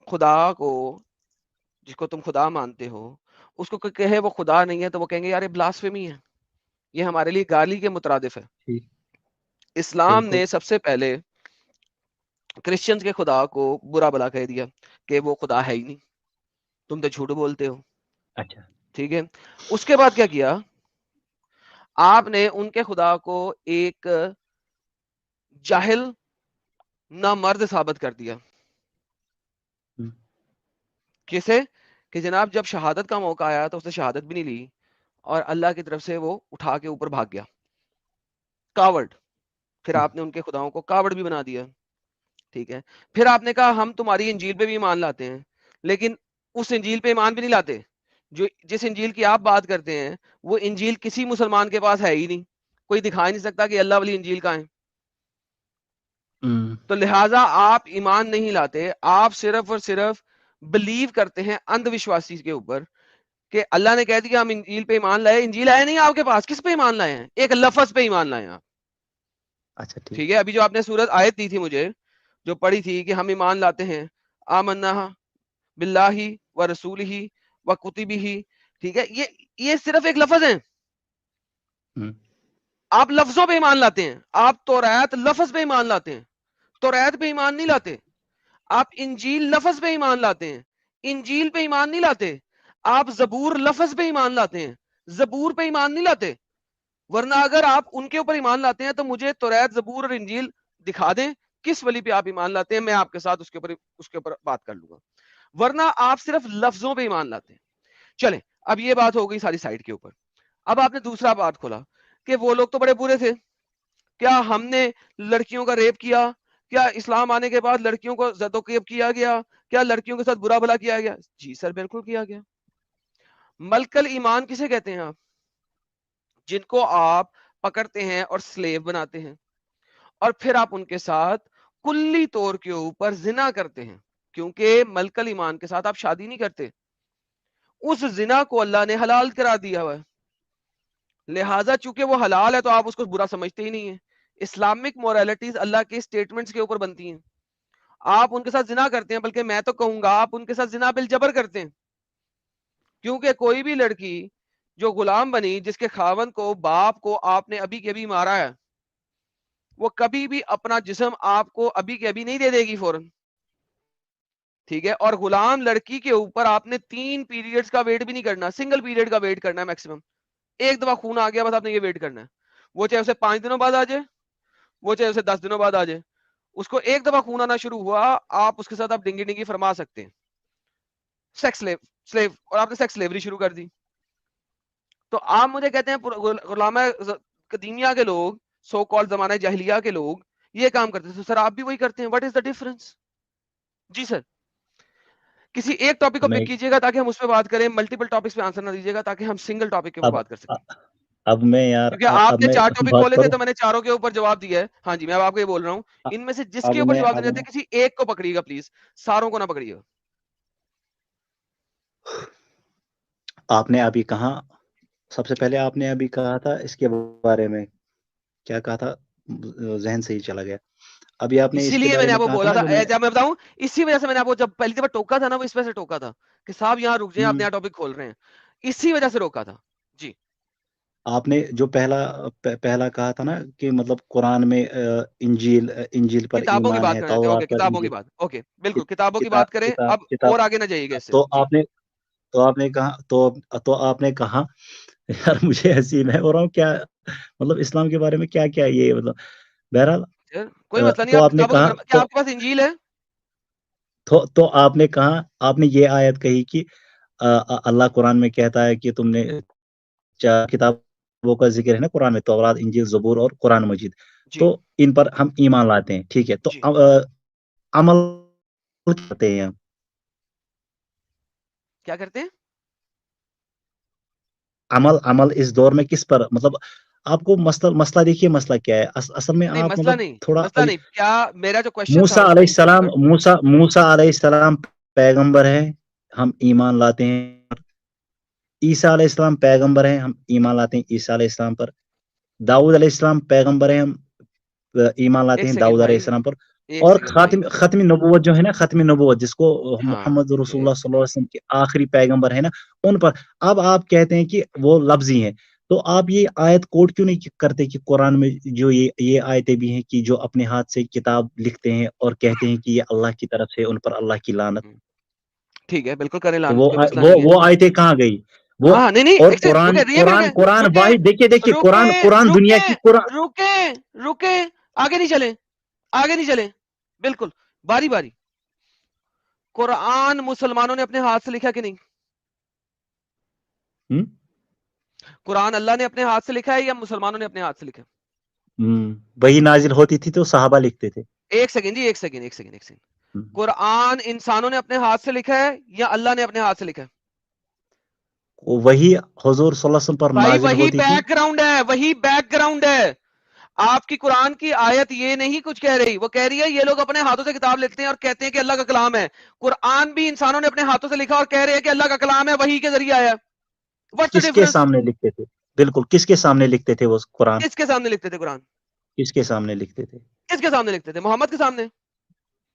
خدا کو, جس کو تم خدا مانتے ہو, اس کو کہے وہ خدا نہیں ہے, تو وہ کہیں گے یار یہ بلاسفیمی ہے, یہ ہمارے لیے گالی کے مترادف ہے. اسلام نے سب سے پہلے کرسچنز کے خدا کو برا بلا کہہ دیا کہ وہ خدا ہے ہی نہیں, تم تو جھوٹ بولتے ہو. اچھا ٹھیک ہے, اس کے بعد کیا کیا آپ نے ان کے خدا کو ایک جاہل نہ مرد ثابت کر دیا. کیسے کہ جناب جب شہادت کا موقع آیا تو اس نے شہادت بھی نہیں لی, اور اللہ کی طرف سے وہ اٹھا کے اوپر بھاگ گیا, کاورڈ. پھر آپ نے ان کے خداؤں کو کاورڈ بھی بنا دیا. ٹھیک ہے, پھر آپ نے کہا ہم تمہاری انجیل پہ بھی ایمان لاتے ہیں, لیکن اس انجیل پہ ایمان بھی نہیں لاتے. جو جس انجیل کی آپ بات کرتے ہیں وہ انجیل کسی مسلمان کے پاس ہے ہی نہیں, کوئی دکھا نہیں سکتا کہ اللہ والی انجیل کا ہے. تو لہٰذا آپ ایمان نہیں لاتے, آپ صرف اور صرف بلیو کرتے ہیں اندھ وشواسی کے اوپر کہ اللہ نے کہہ دیا ہم انجیل پہ ایمان لائے. انجیل ہے نہیں آپ کے پاس, کس پہ ایمان لائے ہیں؟ ایک لفظ پہ ایمان لائے آپ. اچھا ٹھیک ہے, ابھی جو آپ نے سورت آیت دی تھی مجھے, جو پڑھی تھی کہ ہم ایمان لاتے ہیں آمنا باللہ و رسولہ وَكُتُبِهِ، ٹھیک ہے، یہ صرف ایک لفظ ہیں. آپ لفظوں پہ ایمان لاتے ہیں. آپ توریت لفظ پہ ایمان لاتے ہیں، توریت پہ ایمان نہیں لاتے. آپ انجیل لفظ پہ ایمان لاتے ہیں، انجیل پہ ایمان نہیں لاتے. آپ زبور لفظ پہ ایمان لاتے ہیں، زبور پہ ایمان نہیں لاتے. ورنہ اگر آپ ان کے اوپر ایمان لاتے ہیں تو مجھے توریت، زبور اور انجیل دکھا دیں کس ولی پہ آپ ایمان لاتے ہیں، میں آپ کے ساتھ اس کے اوپر بات کر لوں گا. ورنہ آپ صرف لفظوں پہ ایمان لاتے ہیں. چلیں اب یہ بات ہو گئی ساری سائڈ کے اوپر. اب آپ نے دوسرا بات کھولا کہ وہ لوگ تو بڑے برے تھے، کیا ہم نے لڑکیوں کا ریپ کیا، کیا اسلام آنے کے بعد لڑکیوں کو زد و کیب کیا گیا، کیا لڑکیوں کے ساتھ برا بھلا کیا گیا؟ جی سر بالکل کیا گیا. ملکل ایمان کسے کہتے ہیں آپ؟ جن کو آپ پکڑتے ہیں اور سلیو بناتے ہیں اور پھر آپ ان کے ساتھ کلی طور کے اوپر زنا کرتے ہیں، کیونکہ ملکل ایمان کے ساتھ آپ شادی نہیں کرتے. اس زنا کو اللہ نے حلال کرا دیا ہوا ہے، لہٰذا چونکہ وہ حلال ہے تو آپ اس کو برا سمجھتے ہی نہیں ہیں. اسلامک موریلٹیز اللہ کے اسٹیٹمنٹس کے اوپر بنتی ہیں. آپ ان کے ساتھ زنا کرتے ہیں، بلکہ میں تو کہوں گا آپ ان کے ساتھ زنا بالجبر کرتے ہیں، کیونکہ کوئی بھی لڑکی جو غلام بنی، جس کے خاوند کو، باپ کو آپ نے ابھی کے ابھی مارا ہے، وہ کبھی بھی اپنا جسم آپ کو ابھی کے ابھی نہیں دے دے گی فوراً، ٹھیک ہے. اور غلام لڑکی کے اوپر آپ نے 3 پیریڈز کا ویٹ بھی نہیں کرنا، سنگل پیریڈ کا ویٹ کرنا ہے میکسیمم. ایک دفعہ خون آ گیا بس آپ نے یہ ویٹ کرنا ہے، وہ چاہے اسے 5 دنوں بعد آ جائے، وہ چاہے اسے 10 دنوں بعد آ جائے. اس کو ایک دفعہ خون آنا شروع ہوا، آپ اس کے ساتھ آپ ڈنگی ڈنگی فرما سکتے ہیں، سیکس سلیو، اور آپ نے سیکس سلیوری شروع کر دی. تو آپ مجھے کہتے ہیں غلامہ قدیمیہ کے لوگ، سو کال زمانہ جاہلیہ کے لوگ یہ کام کرتے تھے، سر آپ بھی وہی کرتے ہیں. What is the difference? جی سر کسی ایک ٹاپک کو پک کیجیے گا تاکہ ہم اس پہ بات کریں، ملٹیپل ٹاپکس پہ آنسر نہ دیجیے گا تاکہ ہم سنگل ٹاپک کے اوپر بات کر سکیں. اب میں یار کیونکہ آپ نے میں 4 ٹاپک بات کھولے تھے کروں. تو میں نے چاروں کے اوپر جواب دیا ہے. ہاں جی میں اب آپ کو یہ بول رہا ہوں، ان میں سے جس کے اوپر جواب دینا چاہتے ہیں کسی ایک کو پکڑیے گا پلیز، ساروں کو نہ پکڑیے گا. آپ نے ابھی کہا، سب سے پہلے آپ نے ابھی کہا تھا اس کے بارے میں، کیا کہا تھا ذہن سے ہی چلا گیا. ابھی آپ نے اسی اس کے لیے میں بارے نے میں آپ کو کہا تھا بولا نا تھا، جو میں جب میں بتاؤں اسی وجہ سے میں نے آپ کو جب پہلی دفعہ ٹوکا تھا نا، وہ اس وجہ سے ٹوکا تھا کہ صاحب یہاں رک جائیں، آپ نیا ٹاپک کھول رہے ہیں، اسی وجہ سے روکا تھا. جی آپ نے جو پہلا کہا تھا نا کہ مطلب قرآن میں انجیل پر کتابوں کی ایمان بات ہے، کرنا چاہتے ہیں، تورات اوکے پر کتابوں کی انجیل. بات، اوکے بالکل کتابوں کی بات کریں. اب کتاب اور آگے نہ جائیے گا اس سے. تو جی آپ نے کہا تو آپ نے کہا یار مجھے ایسی میں ہو رہا ہوں کیا مطلب اسلام کے بارے میں کیا کیا یہ مطلب. بہرحال کوئی مسئلہ نہیں، تو آپ آپ نے کتابوں کی کہا کیا آپ کے پاس انجیل ہے؟ تو آپ نے کہا، آپ نے یہ آیت کہی کہ اللہ قرآن میں کہتا ہے کہ تم نے 4 کتابوں کا ذکر ہے نا قرآن میں، تورات، انجیل، زبور اور قرآن مجید. جی تو ان پر ہم ایمان لاتے ہیں، ٹھیک ہے. تو جی عمل کرتے ہیں، کیا کرتے ہیں؟ عمل اس دور میں کس پر مطلب آپ کو مسئلہ دیکھیے، مسئلہ کیا ہے اصل میں. نہیں آپ مسئلہ مطلب نہیں، تھوڑا مسئلہ نہیں. کیا میرا جو کوشچن تھا موسیٰ اس علیہ ٹائم کے السلام اوپر، موسیٰ علیہ السلام پیغمبر ہے، ہم ایمان لاتے ہیں. عیسیٰ علیہ السلام پیغمبر ہیں، ہم ایمان لاتے ہیں عیسیٰ علیہ السلام پر. داؤد علیہ السلام پیغمبر ہیں، ہم ایمان لاتے ایک ہیں سیکنڈ داؤد علیہ بھائی، السلام پر. ایک اور سیکنڈ بھائی. ختم نبوت جو ہے نا، ختم نبوت جس کو ہاں محمد رسول اللہ صلی اللہ علیہ وسلم کے آخری پیغمبر ہے نا، ان پر. اب آپ کہتے ہیں کہ وہ لفظی ہیں، تو آپ یہ آیت کوٹ کیوں نہیں کرتے کہ قرآن میں جو یہ آیتیں بھی ہیں کہ جو اپنے ہاتھ سے کتاب لکھتے ہیں اور کہتے ہیں کہ یہ اللہ کی طرف سے، ان پر اللہ کی لعنت. ٹھیک ہے بالکل کریں تو لعنت، کوئی مسئلہ نہیں ہے. وہ آیتیں کہاں گئی وہ؟ ہاں نہیں نہیں اور ایک سیکنڈ رکے، قرآن رکے واحد، دیکھیے رکے قرآن دنیا رکے کی قرآن. رکے رکے آگے نہیں چلیں، آگے نہیں چلیں، بالکل باری باری. قرآن مسلمانوں نے اپنے ہاتھ سے لکھا کہ نہیں؟ قرآن اللہ نے اپنے ہاتھ سے لکھا ہے یا مسلمانوں نے اپنے ہاتھ سے لکھا ہے؟ وہی نازل ہوتی تھی تو صحابہ لکھتے تھے. ایک سیکنڈ جی، ایک سیکنڈ. قرآن انسانوں نے اپنے ہاتھ سے لکھا ہے یا اللہ نے اپنے ہاتھ سے لکھا ہے؟ وہی حضور صلی اللہ علیہ وسلم پر بھائی نازل وہی ہوتی تھی. بیک گراؤنڈ ہے، وہی بیک گراؤنڈ ہے. آپ کی قرآن کی آیت یہ نہیں کچھ کہہ رہی، وہ کہہ رہی ہے یہ لوگ اپنے ہاتھوں سے کتاب لکھتے ہیں اور کہتے ہیں کہ اللہ کا کلام ہے. قرآن بھی انسانوں نے اپنے ہاتھوں سے لکھا اور کہہ رہے ہیں کہ اللہ کا کلام ہے، وحی کے ذریعے آیا. واٹس دی کس کے ڈفرنس؟ سامنے لکھتے تھے؟ بالکل کس کے سامنے لکھتے تھے وہ قرآن؟ کس کے سامنے لکھتے تھے قرآن؟ کس کے سامنے لکھتے تھے؟ کس کے سامنے لکھتے تھے؟ محمد کے سامنے.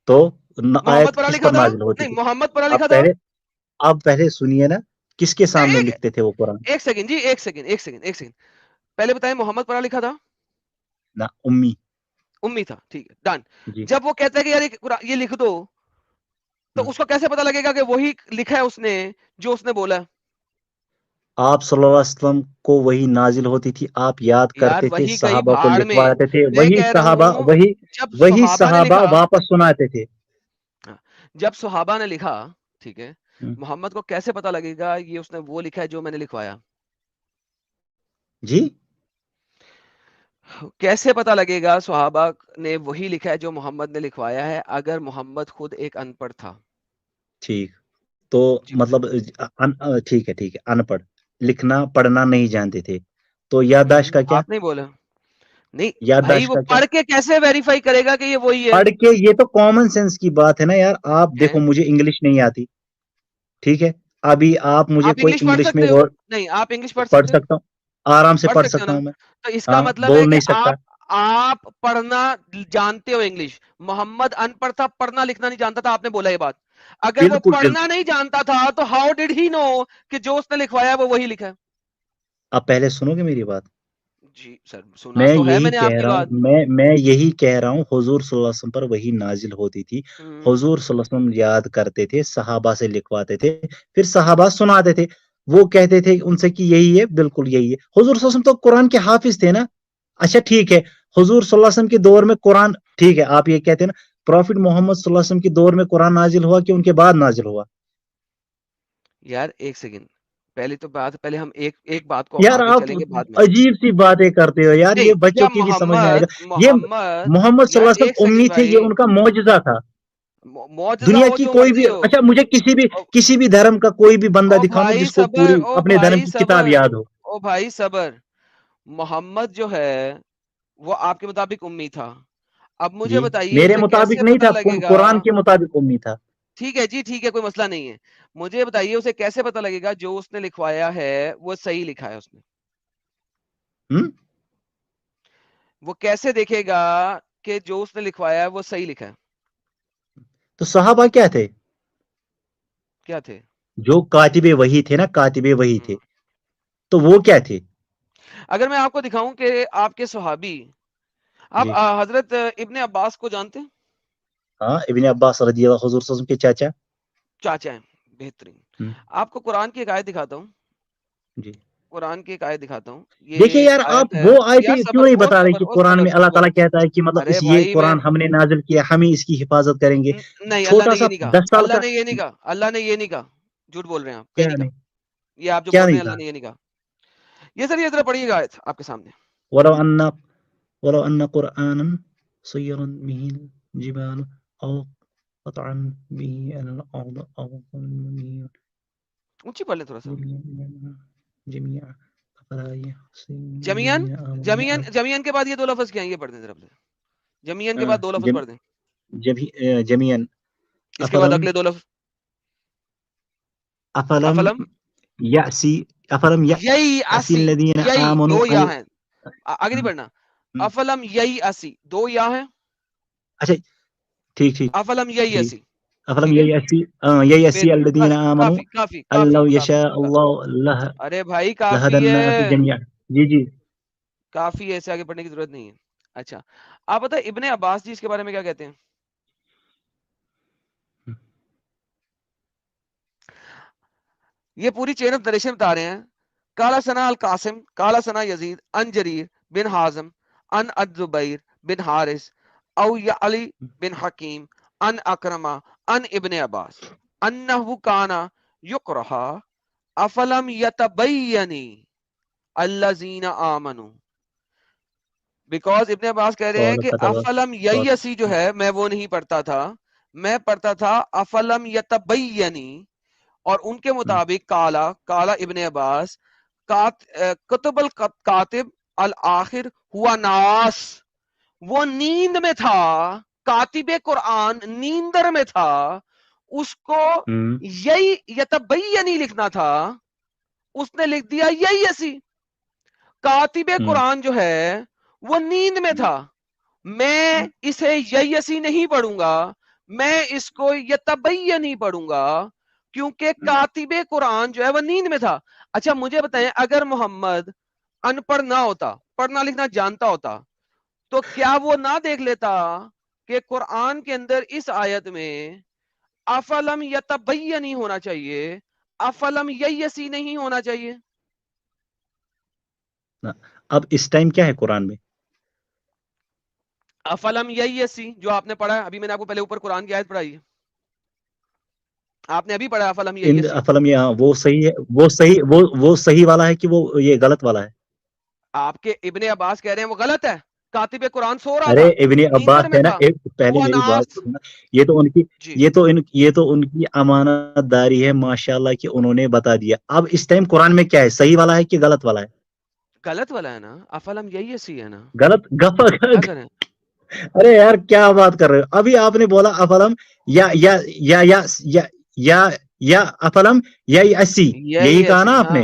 تو محمد آیت پڑھا کس لکھا پر تھا؟ نازل ہوتی نہیں تھی؟ محمد پڑھا لکھا اب تھا. پہلے سنیے نا، کس کے سامنے لکھتے تھے وہ قرآن؟ ایک سیکنڈ جی، ایک سیکنڈ پہلے بتائیں محمد پڑھا لکھا تھا؟ نہ، امی تھا، ٹھیک ہے ڈن. جی. جب وہ کہتا ہے کہ یار یہ لکھ دو، تو اس کو کیسے پتا لگے گا کہ وہی لکھا ہے اس نے جو اس نے بولا؟ آپ صلی اللہ علیہ وسلم کو وہی نازل ہوتی تھی، آپ یاد یار کرتے تھے، وہی گئی صحابہ کو بھاڑ میں. لکھواتے تھے، میں کہہ رہا ہوں وہی صحابہ واپس سناتے تھے. جب صحابہ نے لکھا، ٹھیک ہے، محمد کو کیسے پتا لگے گا یہ اس نے وہ لکھا ہے جو میں نے لکھوایا؟ جی کیسے پتا لگے گا صحابہ نے وہی لکھا ہے جو محمد نے لکھوایا ہے اگر محمد خود ایک ان پڑھ تھا؟ ٹھیک، تو مطلب ٹھیک ہے ان پڑھ، لکھنا پڑھنا نہیں جانتے تھے، تو یادداشت کا کیا؟ آپ نہیں بولا نہیں بھائی، یادداشت وہ کا کیا؟ پڑھ کے کیسے ویریفائی کرے گا کہ یہ وہی ہے؟ پڑھ کے، یہ تو کامن سینس کی بات ہے نا یار. آپ دیکھو مجھے انگلش نہیں آتی، ٹھیک ہے، ابھی آپ مجھے کوئی انگلش پڑھ انگلش میں سکتے ہو؟ نہیں آپ انگلش پڑھ پڑھ سکتے ہو؟ سکتا ہوں، آرام سے پڑھ پڑھ سکتے ہو سکتا نا؟ ہوں میں. تو اس کا ہاں، مطلب ہے بول کہ نہیں سکتا. آپ پڑھنا جانتے ہو انگلش. محمد ان پڑھ تھا، پڑھنا لکھنا نہیں جانتا تھا، آپ نے بولا یہ بات. اگر وہ بالکل پڑھنا نہیں جانتا تھا تو ہاؤ ڈڈ ہی نو کہ جو اس نے لکھوایا وہ وہی لکھا ہے؟ آپ پہلے سنو گے میری بات. جی سر سنا تو ہے میں نے آپ کی بات. میں یہی کہہ رہا ہوں، حضور صلی اللہ علیہ وسلم پر وہی نازل ہوتی تھی، حضور صلی اللہ علیہ وسلم یاد کرتے تھے، صحابہ سے لکھواتے تھے، پھر صحابہ سناتے تھے، وہ کہتے تھے ان سے کہ یہی ہے، بالکل یہی ہے. حضور صلی اللہ علیہ وسلم تو قرآن کے حافظ تھے نا. اچھا ٹھیک ہے، حضور صلی اللہ علیہ وسلم کے دور میں قرآن، ٹھیک ہے آپ یہ کہتے ہیں نا پروفٹ محمد صلی اللہ علیہ وسلم کے دور میں قرآن نازل ہوا کہ ان کے بعد نازل ہوا؟ یار ایک سیکنڈ، پہلے تو پہلے ہم ایک بات کو یار آگے آپ چلیں گے بعد میں. عجیب سی باتیں کرتے ہو یار، نہیں یہ بچوں کیا کی بھی سمجھ میں آئے گا. یہ محمد محمد صلی یار اللہ علیہ ایک وسلم سیکنڈ امی تھے، بھائی، یہ ان کا معجزہ تھا. معجزہ دنیا ہو کی جو کوئی بھی، مرضی ہو. اچھا مجھے کسی بھی دھرم کا کوئی بھی بندہ او دکھاؤ نا بھائی جس کو صبر، پوری او اپنے دھرم بھائی کی کتاب صبر، یاد ہو. او بھائی صبر. محمد جو ہے وہ آپ کے مطابق امی تھا. اب مجھے جی بتائیے میرے اسے مطابق کیسے نہیں پتا تھا، لگے گا؟ قرآن کے مطابق امی تھا. ٹھیک ہے جی، ٹھیک ہے، کوئی مسئلہ نہیں ہے. مجھے بتائیے اسے کیسے پتا لگے گا جو اس نے لکھوایا ہے وہ صحیح لکھا ہے اس نے؟ وہ کیسے دیکھے گا کہ جو اس نے لکھوایا ہے وہ صحیح لکھا ہے؟ تو صحابہ کیا تھے؟ کیا تھے؟ جو کاتب وحی تھے نا، کاتب وحی تھے، تو وہ کیا تھے؟ اگر میں آپ کو دکھاؤں کہ آپ کے صحابی، آپ جی حضرت ابن عباس کو جانتے ہیں؟ ہاں، ابن عباس رضی اللہ، حضور صلی اللہ علیہ وسلم کے چاچا. چاچا ہیں، بہترین. آپ کو قرآن کی ایک آیت دکھاتا ہوں، جی قرآن کی ایک آیت دکھاتا ہوں. دیکھیے یہ یار، آپ آیت ہے، وہ آیتیں یار کیوں صبر، نہیں او بتا رہے صبر، کہ او قرآن صبر میں اللہ صبر. تعالیٰ کہتا ہے کہ مطلب ارے یہ بھائی میں قرآن ہم نے نازل کیا، ہم ہی اس کی حفاظت کریں گے. نہیں، اللہ چھوٹا نے سا یہ نہیں کہا، 10 سال اللہ کا. نے یہ نہیں کہا، اللہ نے یہ نہیں کہا. جھوٹ بول رہے ہیں آپ، کیا نہیں کہا. نہیں یہ آپ جو کیا بول رہے نہیں ہیں اللہ کہا؟ نے یہ نہیں کہا. یہ سر یہ ذرا پڑھیے گا آیت آپ کے سامنے. ولو ان قرآنا سيرت به الجبال او قطعا به الارض او به اونچی پڑھ لیں تھوڑا سا. جميعا افلا يحسن جمیان، الذين آمنوا. جمیان کے بعد یہ دو لفظ کیا ہیں؟ یہ پڑھ دیں طرف سے. جمیان کے بعد دو لفظ پڑھ دیں. جميعا اس کے بعد اگلے دو لفظ. افلم افلم افلم یئی يأسي اسی، الذين یئی آمنوا دو یا ہیں، آگے نہیں پڑھنا. م- افلم یئی اسی، دو یا ہیں. اچھا ٹھیک افلم یئی ٹھیک. اسی، افلم ٹھیک ہے، يأسي بہترین. الذين بس آمنوا کافی کافی ان کافی لو کافی يشاء کافی. الله ارے بھائی لهدى کافی الناس ہے، جميعا. جی کافی ہے، ایسے آگے پڑھنے کی ضرورت نہیں ہے. اچھا آپ بتائیں ابن عباس جی اس کے بارے میں کیا کہتے ہیں؟ یہ پوری چین آف نریشن بتا رہے ہیں. کالا ثنا القاسم، کالا ثنا یزید ان جریر بن حازم ان الزبیر بن حارث او یا علی بن حکیم ان اکرما ان ابن عباس انہو کانا یقرہا افلم یتبینی الذین آمنوا. بیکاز ابن عباس کہہ رہے ہیں کہ افلم یسی جو ہے میں وہ نہیں پڑھتا تھا، میں پڑھتا تھا افلم یتبینی. اور ان کے مطابق کالا ابن عباس کتب الکاتب الآخر ہوا ناس، وہ نیند میں تھا، کاتب قرآن نیندر میں تھا، اس کو یہی یتبینی لکھنا تھا، اس نے لکھ دیا یہی اسی. کاتب قرآن جو ہے وہ نیند میں تھا، میں اسے یسی نہیں پڑھوں گا، میں اس کو یتبینی پڑھوں گا، کیونکہ کاتب قرآن جو ہے وہ نیند میں تھا. اچھا مجھے بتائیں اگر محمد ان پڑھ نہ ہوتا, پڑھنا لکھنا جانتا ہوتا, تو کیا وہ نہ دیکھ لیتا کہ قرآن کے اندر اس آیت میں افلم یتبین نہیں ہونا چاہیے, افلم ییسی نہیں ہونا چاہیے. اب اس ٹائم کیا ہے قرآن میں؟ افلم ییسی جو آپ نے پڑھا ہے ابھی, میں نے آپ کو پہلے اوپر قرآن کی آیت پڑھائی ہے, آپ نے ابھی پڑھا افلم ییسی. افلم وہ صحیح ہے, وہ صحیح والا ہے کہ وہ یہ غلط والا ہے؟ آپ کے ابن عباس کہہ رہے ہیں وہ غلط ہے, کاتب قرآن سو رہا ارے تھا, ابن عباس نیندر میں ہے نا, تھا. پہلے وہ میری بات ناس سننا. یہ تو ان کی جی یہ تو ان کی امانت داری ہے ماشاءاللہ کہ انہوں نے بتا دیا. اب اس ٹائم قرآن میں کیا ہے, صحیح والا ہے کہ غلط والا ہے؟ غلط والا ہے نا, افلم ییسی ہے نا, غلط کیا کریں. ارے یار کیا بات کر رہے ہو, ابھی آپ نے بولا افلم یا افلم یا اسی, یہی کہا نا آپ ہاں نے,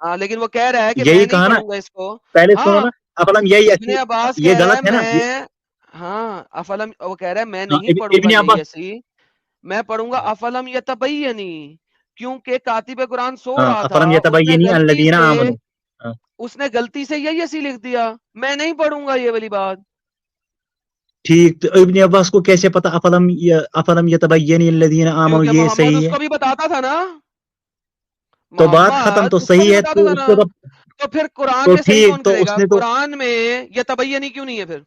ہاں, لیکن وہ کہہ رہا ہے کہ میں یہی نہیں کہا نا. پڑھوں گا اس کو. پہلے سنو ہاں نا, افلم یہی ابن اسی, عباس یہ کہہ رہا ہے غلط ہے نا. میں, ہاں افلم وہ کہہ رہا ہے میں نہیں پڑھوں گا ابن یہی عباس, ایسی, میں پڑھوں گا افلم یتبینی, کیونکہ کاتب قرآن سو ہاں رہا تھا, افلم اس نے یتبینی غلطی الذین سے آمنوا. ہاں اس نے غلطی سے یہی ایسی لکھ دیا, میں نہیں پڑھوں گا یہ والی بات. ٹھیک, تو ابن عباس کو کیسے پتا افلم یتبینی الذین آمنوا کیونکہ یہ محمد صحیح اس ہے؟ کو بھی بتاتا تھا نا, تو بات ختم, محمد تو اس کو بھی صحیح ہے بتاتا تو تھا اس نا, کو تو پھر قرآن تو میں صحیح کون ٹھیک, تو کرے اس گا, نے تو قرآن میں یتبینی کیوں نہیں ہے پھر.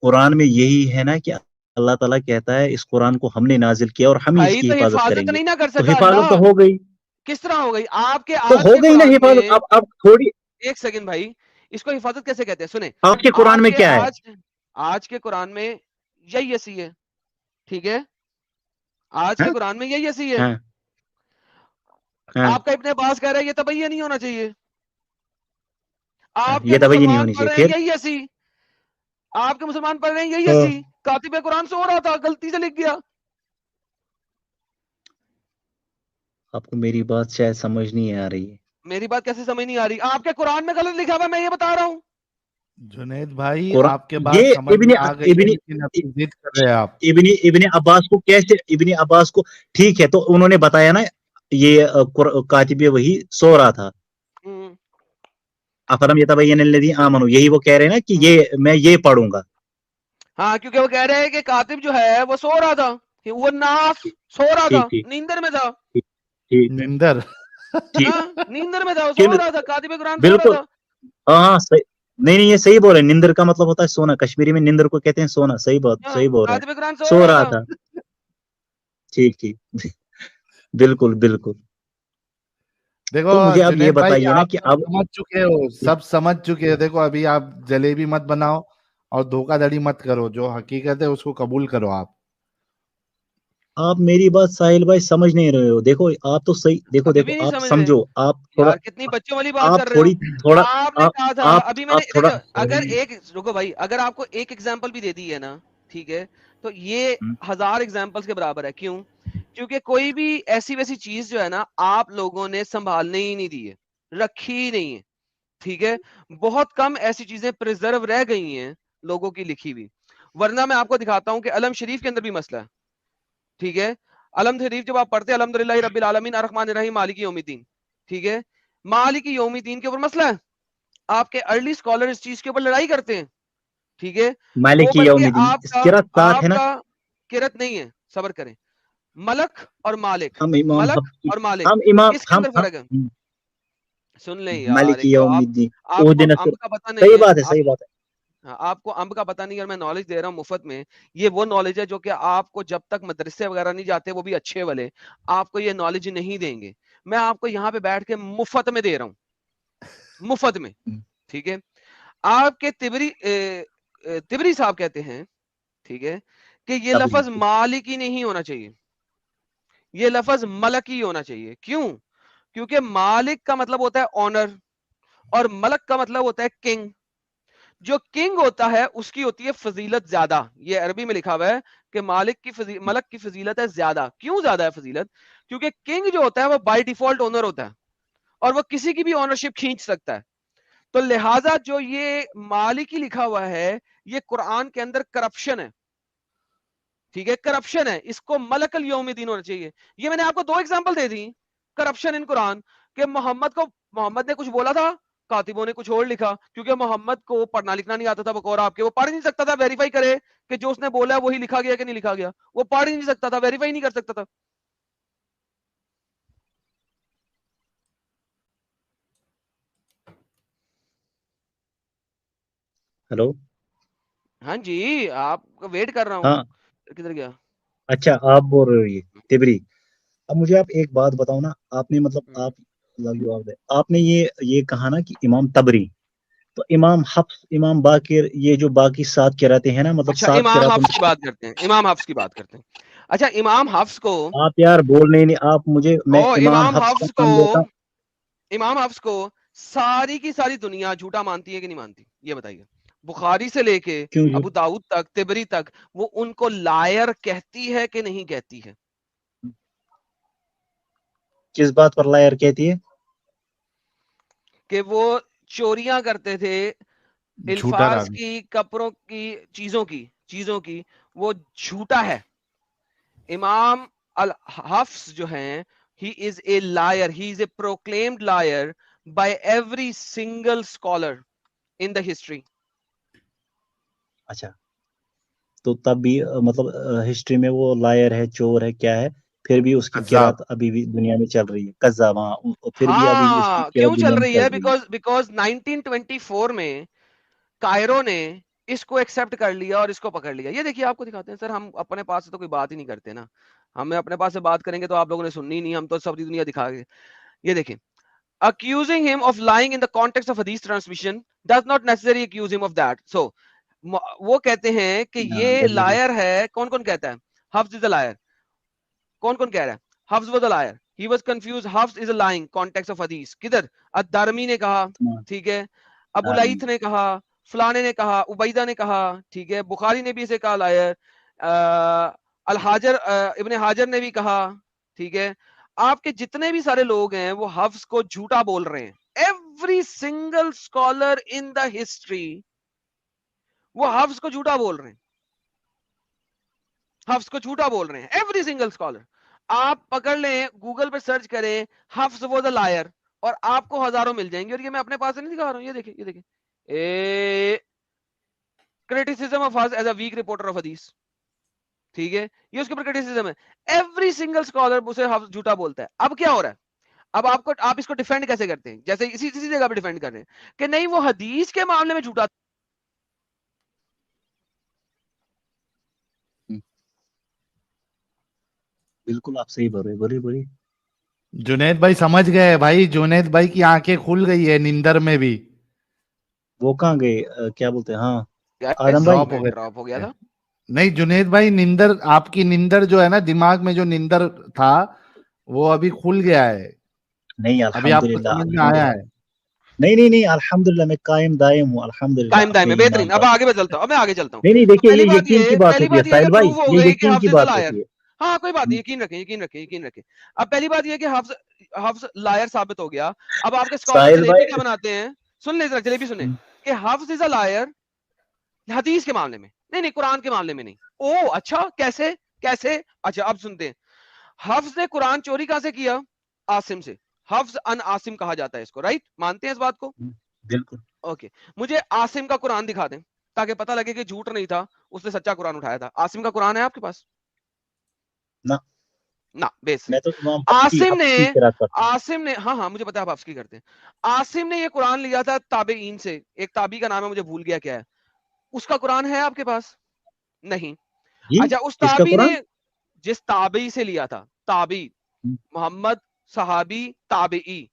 قرآن میں یہی ہے نا کہ اللہ تعالیٰ کہتا ہے اس قرآن کو ہم نے نازل کیا اور ہم ہی اس بھائی کی تو حفاظت کریں حفاظت گے. نہیں نہ کر تو سکا حفاظت تو اللہ, ہو گئی, کس طرح ہو گئی آپ کے تو آج ہو کے گئی نا قرآن میں. حفاظت. اب تھوڑی, ایک سیکنڈ بھائی, اس کو حفاظت کیسے کہتے ہیں سنیں, آپ کے قرآن آپ میں کے کیا ہے؟ آج کے قرآن میں یہی ایسی ہے, ٹھیک ہے, آج کے ہاں قرآن میں یہی ایسی ہے. ہاں ہاں, آپ کا ابن عباس کہہ رہا ہے یہ تبیہ نہیں ہونا چاہیے, آپ کے یہ توجہ نہیں مسلمان ہونی پڑھ چاہیے. رہے ہیں پھر یہی ایسی, آپ کے مسلمان پڑھ رہے ہیں یہی ہاں. ایسی, کاتب قرآن سو رہا تھا غلطی سے لکھ گیا. آپ کو میری بات شاید سمجھ نہیں آ رہی ہے. میری بات کیسے سمجھ نہیں آ رہی, آپ کے قرآن میں غلط لکھا ہوا ہے, میں یہ بتا رہا ہوں. جنید بھائی قرآن آپ کے بات یہ سمجھ میں آ گئی ہے, لیکن ابھی ضد کر رہے ہیں آپ. ابن عباس کو کیسے, ابن عباس کو ٹھیک ہے, تو انہوں نے بتایا نا یہ کاتب وہی سو رہا تھا, ہوں، افلم یتبین الذین آمنوا, یہی وہ کہہ رہے ہیں نا کہ ہوں. میں یہ پڑھوں گا. ہاں کیونکہ وہ کہہ رہے ہیں کہ کاتب جو ہے وہ سو رہا تھا, وہ ناس سو رہا تھا, ٹھیک ٹھیک نیندر میں تھا. ٹھیک ٹھیک نندر. ٹھیک. ہاں نیندر میں تھا, وہ سو کن رہا تھا, کاتب قرآن سو رہا بالکل, تھا. ہاں ہاں صحیح, نہیں یہ صحیح بول رہے ہیں, نندر کا مطلب ہوتا ہے سونا, کشمیری میں نندر کو کہتے ہیں سونا. صحیح بات, ہاں صحیح بول رہے کاتب قرآن ہیں, سو رہا تھا. ٹھیک ٹھیک, بالکل بالکل. دیکھو تو مجھے اب یہ جنید بھائی بتائیے نا آپ کہ سب اب سمجھ چکے ہو, سب سمجھ چکے ہو. دیکھو ابھی آپ جلیبی مت بناؤ اور دھوکہ دھڑی مت کرو, جو حقیقت ہے اس کو قبول کرو. آپ میری بات ساحل بھائی سمجھ نہیں رہے ہو. دیکھو آپ تو صحیح, دیکھو ابھی دیکھو بھی نہیں آپ سمجھ رہے سمجھو, آپ تھوڑا, یار, کتنی بچوں والی بات آپ کر رہے ہو. تھوڑی تھوڑا, آپ نے کہا تھا, ابھی میں نے آپ تھوڑا, دیکھو, اگر ایک رکو بھائی, اگر آپ کو ایک ایگزامپل بھی دے دی ہے نا, ٹھیک ہے, تو یہ 1000 ایگزامپلس کے برابر ہے. کیوں؟ کیونکہ کوئی بھی ایسی ویسی چیز جو ہے نا آپ لوگوں نے سنبھالنے ہی نہیں دی ہے, رکھی ہی نہیں ہے, ٹھیک ہے. بہت کم ایسی چیزیں پریزرو رہ گئی ہیں لوگوں کی لکھی ہوئی, ورنہ میں آپ کو دکھاتا ہوں کہ علم شریف کے اندر بھی مسئلہ ہے, ٹھیک ہے. علم شریف جب آپ پڑھتے ہیں الحمدللہ رب العالمین الرحمن الرحیم مالک یوم الدین, ٹھیک ہے, مالک یوم الدین کے اوپر مسئلہ ہے. آپ کے ارلی اسکالر اس چیز کے اوپر لڑائی کرتے ہیں, ٹھیک ہے. وہ مالک یوم بلکہ الدین اس قرات ساتھ ہے نا. قرت نہیں ہے, صبر کریں. ملک اور مالک, ہم امام ملک اور مالک, ہم امام اس کے اندر فرق ہے. ہم سن لیں یار, مالک ایک تو یوم الدین, آپ وہ کو دن امب کا پتہ نہیں صحیح ہے, بات ہے, صحیح بات ہے. آپ کو امب کا پتہ نہیں, اور میں نالج دے رہا ہوں مفت میں. یہ وہ نالج ہے جو کہ آپ کو جب تک مدرسے وغیرہ نہیں جاتے, وہ بھی اچھے والے, آپ کو یہ نالج نہیں دیں گے. میں آپ کو یہاں پہ بیٹھ کے مفت میں دے رہا ہوں, مفت میں, ٹھیک ہے. آپ کے تبری صاحب کہتے ہیں, ٹھیک ہے, کہ یہ لفظ مالک ہی نہیں ہونا چاہیے, یہ لفظ ملک ہی ہونا چاہیے. کیوں؟ کیونکہ مالک کا مطلب ہوتا ہے آنر, اور ملک کا مطلب ہوتا ہے کنگ. جو کنگ ہوتا ہے اس کی ہوتی ہے فضیلت زیادہ. یہ عربی میں لکھا ہوا ہے کہ ملک کی فضیلت ہے زیادہ. کیوں زیادہ ہے فضیلت؟ کیونکہ کنگ جو ہوتا ہے وہ بائی ڈیفالٹ اونر ہوتا ہے, اور وہ کسی کی بھی اونرشپ کھینچ سکتا ہے. تو لہٰذا جو یہ مالک ہی لکھا ہوا ہے, یہ قرآن کے اندر کرپشن ہے. ٹھیک ہے, کرپشن ہے, اس کو ملک الیوم الدین ہونا چاہیے. یہ میں نے آپ کو 2 ایگزامپل دے دی کرپشن ان قرآن, کہ محمد نے کچھ بولا تھا, کاتبوں نے کچھ اور لکھا, کیونکہ محمد کو پڑھنا لکھنا نہیں آتا تھا بقور آپ کے, وہ پڑھ ہی نہیں سکتا تھا, ویریفائی کرے کہ جو اس نے بولا ہے وہی لکھا گیا کہ نہیں لکھا گیا, وہ پڑھ ہی نہیں سکتا تھا, ویریفائی نہیں کر سکتا تھا. ہلو, ہاں جی, آپ کا ویٹ کر رہا ہوں. ہاں کدھر گیا؟ اچھا آپ بول رہے ہو یہ تبری. اب مجھے آپ ایک بات بتاؤ نا, آپ نے مطلب آپ نے یہ کہا نا کہ امام تبری, تو امام حفص, امام باقر, یہ جو باقی 7 قراتیں ہیں نا, مطلب اچھا 7 امام قراتوں حفص کی بات کرتے ہیں, امام حفص کی بات کرتے ہیں. اچھا امام حفص کو, آپ یار بولنے نہیں, آپ مجھے, میں امام حفص کا نام لیتا ہوں. امام حفص کو ساری کی ساری دنیا جھوٹا مانتی ہے کہ نہیں مانتی, یہ بتائیے. بخاری سے لے کے کیوں جی؟ ابو داؤد تک, تبری تک, وہ ان کو لائر کہتی ہے کہ نہیں کہتی ہے؟ کس بات پر لائر کہتی ہے؟ کہ وہ چوریاں کرتے تھے جھوٹا الفاظ راوی. کی, کپڑوں کی, چیزوں کی, وہ جھوٹا ہے. امام الحفظ جو ہیں, he is a liar, he is a proclaimed liar by every single scholar in the history. اچھا, تو تب بھی مطلب ہسٹری میں وہ لائر ہے, چور ہے, کیا ہے, پھر بھی اس کی قذاب. قرات ابھی بھی دنیا میں چل رہی ہے, قذاب, پھر بھی ابھی اس کی ہاں کیوں قرات چل دنیا میں رہی ہے؟ چل رہی ہے. بیکاز 1924 میں کائرو نے اس کو ایکسپٹ کر لیا اور اس کو پکڑ لیا. یہ دیکھیے آپ کو دکھاتے ہیں. سر ہم اپنے پاس سے تو کوئی بات ہی نہیں کرتے نا, ہمیں اپنے پاس سے بات کریں گے تو آپ لوگوں نے سننی نہیں, ہم تو سب دنیا دکھا گے. یہ دیکھیں, accusing him of lying in the context of hadith transmission does not necessarily accuse him of that. So وہ کہتے ہیں کہ یہ لائر ہے. کون کون کہتا ہے حفظ از a liar؟ کون کون کہہ رہا ہے حفظ was a liar؟ he was confused, حفظ is a lying context of hadith. کدھر؟ الدارمی نے کہا, ٹھیک ہے, ابو لائث نے کہا, فلانے نے کہا, عبیدہ نے کہا, ٹھیک ہے, بخاری نے بھی اسے کہا لائر, الحاجر ابن حاجر نے بھی کہا, ٹھیک ہے. آپ کے جتنے بھی سارے لوگ ہیں وہ حفظ کو جھوٹا بول رہے ہیں. Every single scholar in the history وہ حفظ کو جھوٹا بول رہے ہیں, حفظ کو جھوٹا بول رہے ہیں. ایوری سنگل اسکالر, آپ پکڑ لیں, گوگل پہ سرچ کریں حفظ واز اے لائر, اور آپ کو ہزاروں مل جائیں گے. اور یہ میں اپنے پاس سے نہیں دکھا رہا ہوں, یہ دیکھیں, یہ دیکھیں, criticism of us as a weak reporter of hadith, ٹھیک ہے, یہ اس کے اوپر criticism ہے. ایوری سنگل اسکالر اسے حفظ جھوٹا بولتا ہے. اب کیا ہو رہا ہے, اب آپ اس کو ڈیفینڈ کیسے کرتے ہیں؟ جیسے اسی جگہ پہ ڈیفینڈ کر رہے ہیں کہ نہیں وہ حدیث کے معاملے میں جھوٹا. بالکل آپ صحیح بول رہے, بولیے. جنید بھائی سمجھ گئے بھائی, جنید بھائی کی آنکھیں کھل گئی ہے نیندر میں بھی. وہ کہاں گئے, کیا بولتے ہیں, ہاں آدم بھائی. ڈراپ ہو گیا تھا. نہیں جنید بھائی, نیندر, آپ کی نیندر جو ہے نا, دماغ میں جو نیندر تھا وہ ابھی کھل گیا ہے. نہیں ابھی آپ کو الحمدللہ, سمجھ میں آیا ہے. نہیں الحمدللہ, میں قائم دائم ہوں الحمدللہ قائم دائم اپنے ہے, ایمان بہترین. اب پر. آگے میں چلتا ہوں, اب میں آگے چلتا ہوں. نہیں تو دیکھیے, پہلی یہ بات یقین کی یہ بات ہوتی ہے کہ ساحل بھائی, پروف ہو یہ گئی کہ یقین حفظ کی از اے بات لائر. ہوتی ہے. ہاں کوئی بات نہیں, یقین رکھیں. اب پہلی بات یہ کہ حفظ لائر ثابت ہو گیا. اب آپ کے اسکالر ساحل جلیبی بھائی, کیا بناتے ہیں؟ سن لیں ذرا, جلیبی سنیں, کہ حفظ از اے لائر حدیث کے معاملے میں, نہیں قرآن کے معاملے میں نہیں. او اچھا, کیسے؟ اچھا اب سنتے ہیں. حفظ نے قرآن چوری کہاں سے کیا؟ عاصم سے. حفظ ان عاصم کہا جاتا ہے اس کو, رائٹ؟ مانتے ہیں اس بات کو؟ بالکل. اوکے, مجھے عاصم کا قرآن دکھا دیں تاکہ پتہ لگے کہ جھوٹ نہیں تھا, اس نے سچا قرآن اٹھایا تھا. عاصم کا قرآن ہے آپ کے پاس؟ نہ بیس میں تو امام حفص کی قرات کرتا ہوں. عاصم نے, ہاں مجھے پتا ہے آپ حفظ کی کرتے ہیں. عاصم نے یہ قرآن لیا تھا تابعین سے. ایک تابعی کا نام ہے, مجھے بھول گیا کیا ہے, اس کا قرآن ہے آپ کے پاس؟ نہیں. اچھا اس کس کا تابعی نے قرآن؟ جس تابعی سے لیا تھا, تابعی محمد صحابی تابعی,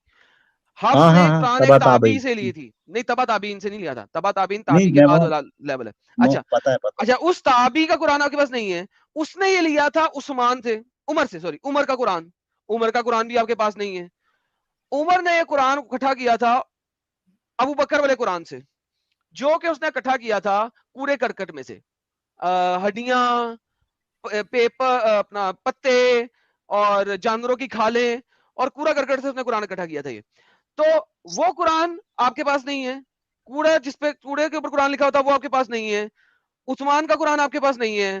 حفظ نے قرآن ایک تبا تابعی. تابعی سے لی تھی. نہیں تبا تابعین سے نہیں لیا تھا, تبا تابعین تابعی نہیں, کے میں بعد وہاں والا لیول ہے. اچھا پتا. اس تابعی کا قرآن آپ کے پاس نہیں ہے. اس نے یہ لیا تھا عثمان سے, عمر کا قرآن. عمر کا قرآن بھی آپ کے پاس نہیں ہے. عمر نے یہ قرآن اکٹھا کیا تھا ابو بکر والے قرآن سے, جو کہ اس نے اکٹھا کیا تھا کوڑے کرکٹ میں سے, ہڈیاں, پیپر, اپنا پتے اور جانوروں کی کھالیں اور کوڑا کرکٹ سے اس نے قرآن اکٹھا کیا تھا. یہ تو وہ قرآن آپ کے پاس نہیں ہے. کوڑا جس پہ کوڑے کے اوپر قرآن لکھا ہوتا وہ آپ کے پاس نہیں ہے. عثمان کا قرآن آپ کے پاس نہیں ہے.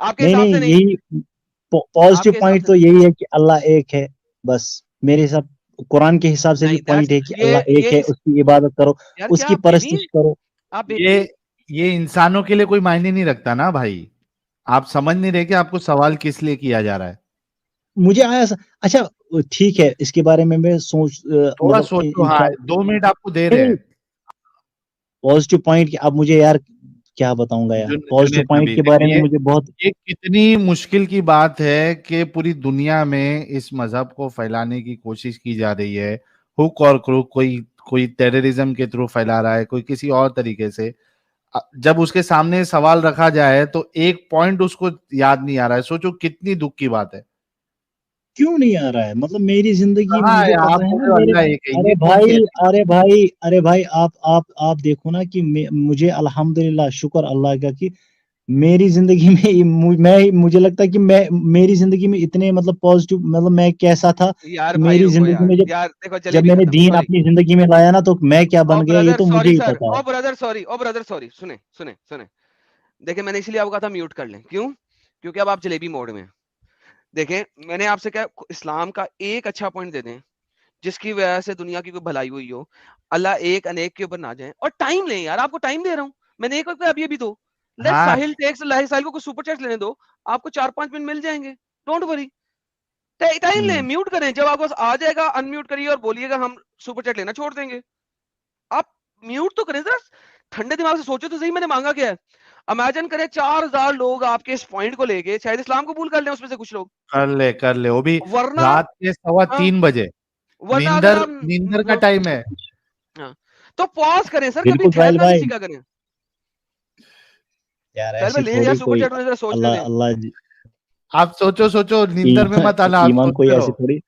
آپ کے نہیں حساب سے نہیں، نہیں، یہی پازیٹیو آپ کے پوائنٹ حساب تو سے یہی ہے کہ اللہ ایک ہے بس. میرے حساب قرآن کے حساب سے بھی نہیں. پوائنٹ ہے کہ اللہ ایک یہ ہے, اس کی عبادت کرو, یار اس کیا کی آپ بے پرستش کرو. آپ یہ انسانوں کے لیے کوئی معنی نہیں رکھتا نا بھائی. آپ سمجھ نہیں رہے کہ آپ کو سوال کس لیے کیا جا رہا ہے. مجھے آیا اچھا ٹھیک ہے, اس کے بارے میں سوچ تھوڑا مطلب سوچو. ہاں انشاءاللہ 2 منٹ آپ کو دے رہے ہیں. پازیٹیو پوائنٹ اب مجھے یار کیا بتاؤں گا یار, پازیٹیو جنید پوائنٹ نبی کے بارے میں مجھے بہت. یہ کتنی مشکل کی بات ہے کہ پوری دنیا میں اس مذہب کو پھیلانے کی کوشش کی جا رہی ہے. ہک اور کروک, کوئی ٹیررزم کے تھرو پھیلا رہا ہے, کوئی کسی اور طریقے سے. جب اس کے سامنے سوال رکھا جائے تو ایک پوائنٹ اس کو یاد نہیں آ رہا ہے. سوچو کتنی دکھ کی بات ہے. کیوں نہیں آ رہا ہے, مطلب میری زندگی کہاں مجھے ہے آپ پتا ہے بول نا رہے ہو میرے. اللہ ایک ہے, ارے یہ کون سی بھائی ارے بھائی آپ دیکھو نا کہ مجھے الحمدللہ شکر اللہ کا کہ میری زندگی میں مجھے لگتا ہے کہ میری زندگی میں اتنے مطلب پازیٹیو, مطلب میں کیسا تھا یار کہ بھائی میری رکو زندگی میں یار دیکھو جب جلیبی میں نے ختم, دین سوری اپنی زندگی میں لایا نا تو میں کیا او بن گیا یہ بردر تو مجھے سوری ہی سر, پتا ہے. او بردر سوری, سنیں. دیکھیں میں نے اسی لیے آپ کو کہا تھا میوٹ کر لیں. کیوں؟ کیونکہ اب آپ جلیبی موڈ میں. دیکھیں میں نے آپ سے کہا اسلام کا ایک اچھا پوائنٹ دے دیں جس کی وجہ سے دنیا کی کوئی بھلائی ہوئی ہو, اللہ ایک انیک کے اوپر نہ جائیں, اور ٹائم لیں یار, آپ کو ٹائم دے رہا ہوں میں نے. ایک وقت اب یہ بھی دو, لیٹ ہاں ساحل ٹیکس, ساحل کو سپر چیٹ لینے دو, آپ کو 4-5 منٹ مل جائیں گے, ڈونٹ وری. ٹائم لیں, میوٹ کریں, جب آپ آ جائے گا ان میوٹ کریے اور بولیے گا ہم سپر چیٹ لینا چھوڑ دیں گے. آپ میوٹ تو کریں ذرا, ٹھنڈے دماغ سے سوچو تو صحیح میں نے مانگا کیا ہے. امیجن کریں 4000 لوگ آپ کے اس پوائنٹ کو لے کے شاید اسلام قبول کر لیں اس میں سے کچھ لوگ, کر لے وہ بھی ورنہ رات کے 3:15 بجے. ورنہ اگر آپ نیندر کا ٹائم ہے. تو پاز کریں سر, کبھی بالکل ساحل ٹھہرنا بھی بھائی, سیکھا کریں. یار ساحل ایسی بھائی لیں یار تھوڑی سپر کوئی چیٹ میں ذرا سوچنے دیں. اللہ آپ سوچو نیندر میں مت آنا, آپ ایمان کوئی سوچتے ایسی رہو. تھوڑی.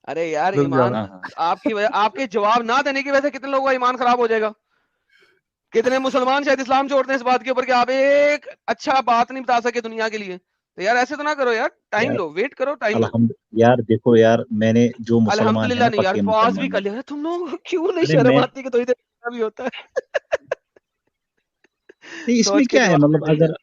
ارے یار رک جاؤ. ایمان آپ کی وجہ, آپ کے جواب نہ دینے کی وجہ سے کتنے لوگوں کا ایمان خراب ہو جائے گا. کتنے مسلمان شاید اسلام چھوڑتے ہیں اس بات کے اوپر کہ آپ ایک اچھا بات نہیں بتا سکے دنیا کے لیے. تو یار ایسے تو نہ کرو یار, ٹائم لو, ویٹ کرو, ٹائم لو. یار دیکھو یار, میں نے جو مسلمان ہے الحمدللہ نا نہیں یار, پکے پاز بھی مسلمان کر ہیں. لیا. تم لوگ کیوں نہیں ارے شرم میں آتی کہ تو ادھر بھی ہوتا ہے. نہیں, اس میں سوچ کے کیا ہے جواب مطلب, دے اگر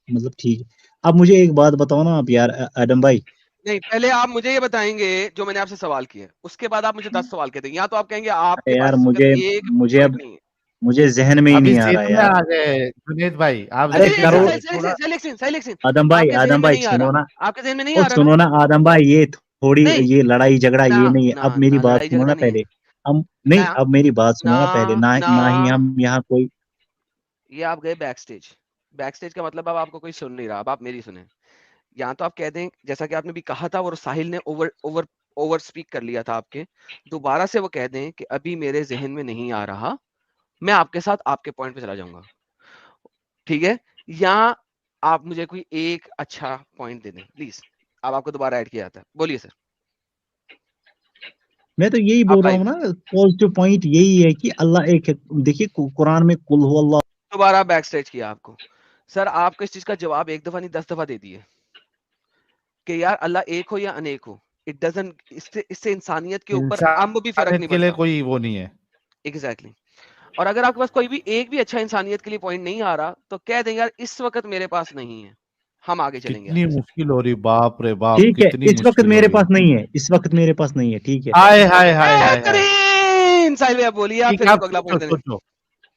مطلب ٹھیک ہے. اب مجھے ایک بات بتاؤ نا آپ یار ایڈم بھائی. نہیں, پہلے آپ مجھے یہ بتائیں گے جو میں نے آپ سے سوال کیے, اس کے بعد آپ مجھے 10 سوال کہتے ہیں. یا تو آپ کہیں گے آپ کے یار پاس اس وقت ایک مجھے اب پوائنٹ نہیں ہے. مجھے ذہن میں ہی ابھی نہیں آ رہا ذہن میں یار. آ گئے جنید بھائی, آپ ارے ذہن میں کرو آ گئے تھوڑا. آدم آپ کے ذہن میں بھائی نہیں آ سنو نا, رہا, آپ کے ذہن میں نہیں اور آ رہا نا. سنو نا آدم بھائی, یہ تھوڑی نہیں یہ لڑائی جھگڑا یہ نہیں ہے. اب میری نہ بات لڑائی سنو جھگڑا نا نہیں ہے, پہلے. نہیں, اب میری بات سنو نا پہلے. نہ ہی ہم یہاں کوئی. یہ آپ گئے بیک سٹیج کا مطلب اب آپ کو کوئی سن نہیں رہا. اب آپ میری سنیں. یہاں تو آپ کہہ دیں جیسا کہ آپ نے بھی کہا تھا, اور ساحل نے اوور سپیک کر لیا تھا آپ کے, دوبارہ سے وہ کہہ دیں کہ ابھی میرے ذہن میں نہیں آ رہا, میں آپ کے ساتھ آپ کے پوائنٹ پہ چلا جاؤں گا, ٹھیک ہے. یا آپ مجھے کوئی ایک اچھا پوائنٹ دے دیں پلیز. اب آپ کو دوبارہ ایڈ کیا جاتا ہے, بولیے سر. میں تو یہی بول رہا ہوں نا, پازیٹیو پوائنٹ یہی ہے کہ اللہ ایک ہے. دیکھیے قرآن میں قل هو اللہ. دوبارہ بیک سٹیج کیا آپ کو. سر آپ کو اس چیز کا جواب ایک دفعہ نہیں 10 دفعہ دے دیے کہ یار اللہ ایک ہو یا انیک ہو, اٹ ڈزنٹ, اس سے انسانیت کے اوپر امب بھی فرق نہیں کے لیے پڑتا. کوئی وہ نہیں ہے. ایگزیکٹلی. اور اگر آپ کے پاس کوئی بھی ایک بھی اچھا انسانیت کے لیے پوائنٹ نہیں آ رہا تو کہہ دیں یار اس وقت میرے پاس نہیں ہے, ہم آگے چلیں گے. کتنی مشکل ہو رہی, باپ رے باپ, ٹھیک ہے, کتنی اس وقت مشکل ہو میرے رہی. پاس نہیں ہے, اس وقت میرے پاس نہیں ہے. ٹھیک ہے, ہائے ہائے ہائے ہائے. بہترین ساحل بھائی بولیے, آپ پھر ان کو اگلا پوائنٹ دیں. سوچو,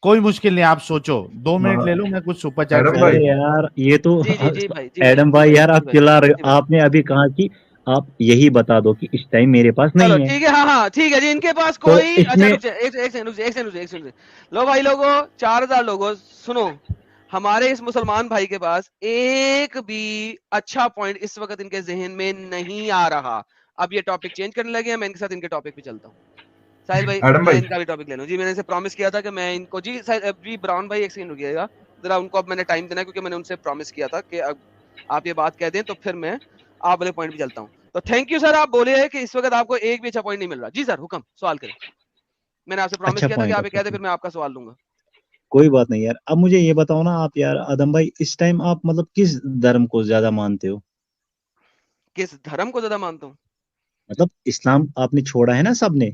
کوئی مشکل نہیں, آپ سوچو 2 منٹ لے لو, میں کچھ سپر چیٹ ایڈم لے بھائی, لیتا ہوں. یار یہ تو جی بھائی, ایڈم بھائی یار آپ چلا رہے ہو. آپ نے ابھی کہا کہ آپ یہی بتا دو کہ اس ٹائم میرے پاس چلو نہیں ہے. ٹھیک ہے, ہاں ٹھیک ہے جی, ان کے پاس تو کوئی اس اچھا میں ایک سیکنڈ. لو بھائی لوگوں, 4000 لوگوں سنو, ہمارے اس مسلمان بھائی کے پاس ایک بھی اچھا پوائنٹ اس وقت ان کے ذہن میں نہیں آ رہا. اب یہ ٹاپک چینج کرنے لگے ہیں, میں ان کے ساتھ ان کے ٹاپک پہ چلتا ہوں. ساحل بھائی ایڈم میں بھائی, ان کا بھی ٹاپک لے لوں جی. میں نے اسے پرومس کیا تھا کہ میں ان کو جی براؤن بھائی ایک سیکنڈ رکیے گا ذرا, ان کو اب میں نے ٹائم دینا کیونکہ میں نے ان سے پرومس کیا تھا کہ اب آپ یہ بات کہہ دیں تو پھر میں آپ والے پوائنٹ پہ چلتا ہوں. تو تھینک یو سر, آپ بولے ہیں کہ اس وقت آپ کو ایک بھی اچھا پوائنٹ نہیں مل رہا. جی سر حکم, سوال کریں. میں نے آپ سے پرومس اچھا کیا تھا کہ پوائنٹ آپ یہ اچھا کہہ دیں, پھر پوائنٹ میں آپ کا سوال لوں گا. کوئی بات نہیں یار. اب مجھے یہ بتاؤ نا آپ یار آدم بھائی, اس ٹائم آپ مطلب کس دھرم کو زیادہ مانتے ہو؟ کس دھرم کو زیادہ مانتا ہوں؟ مطلب اسلام آپ نے چھوڑا ہے نا سب نے,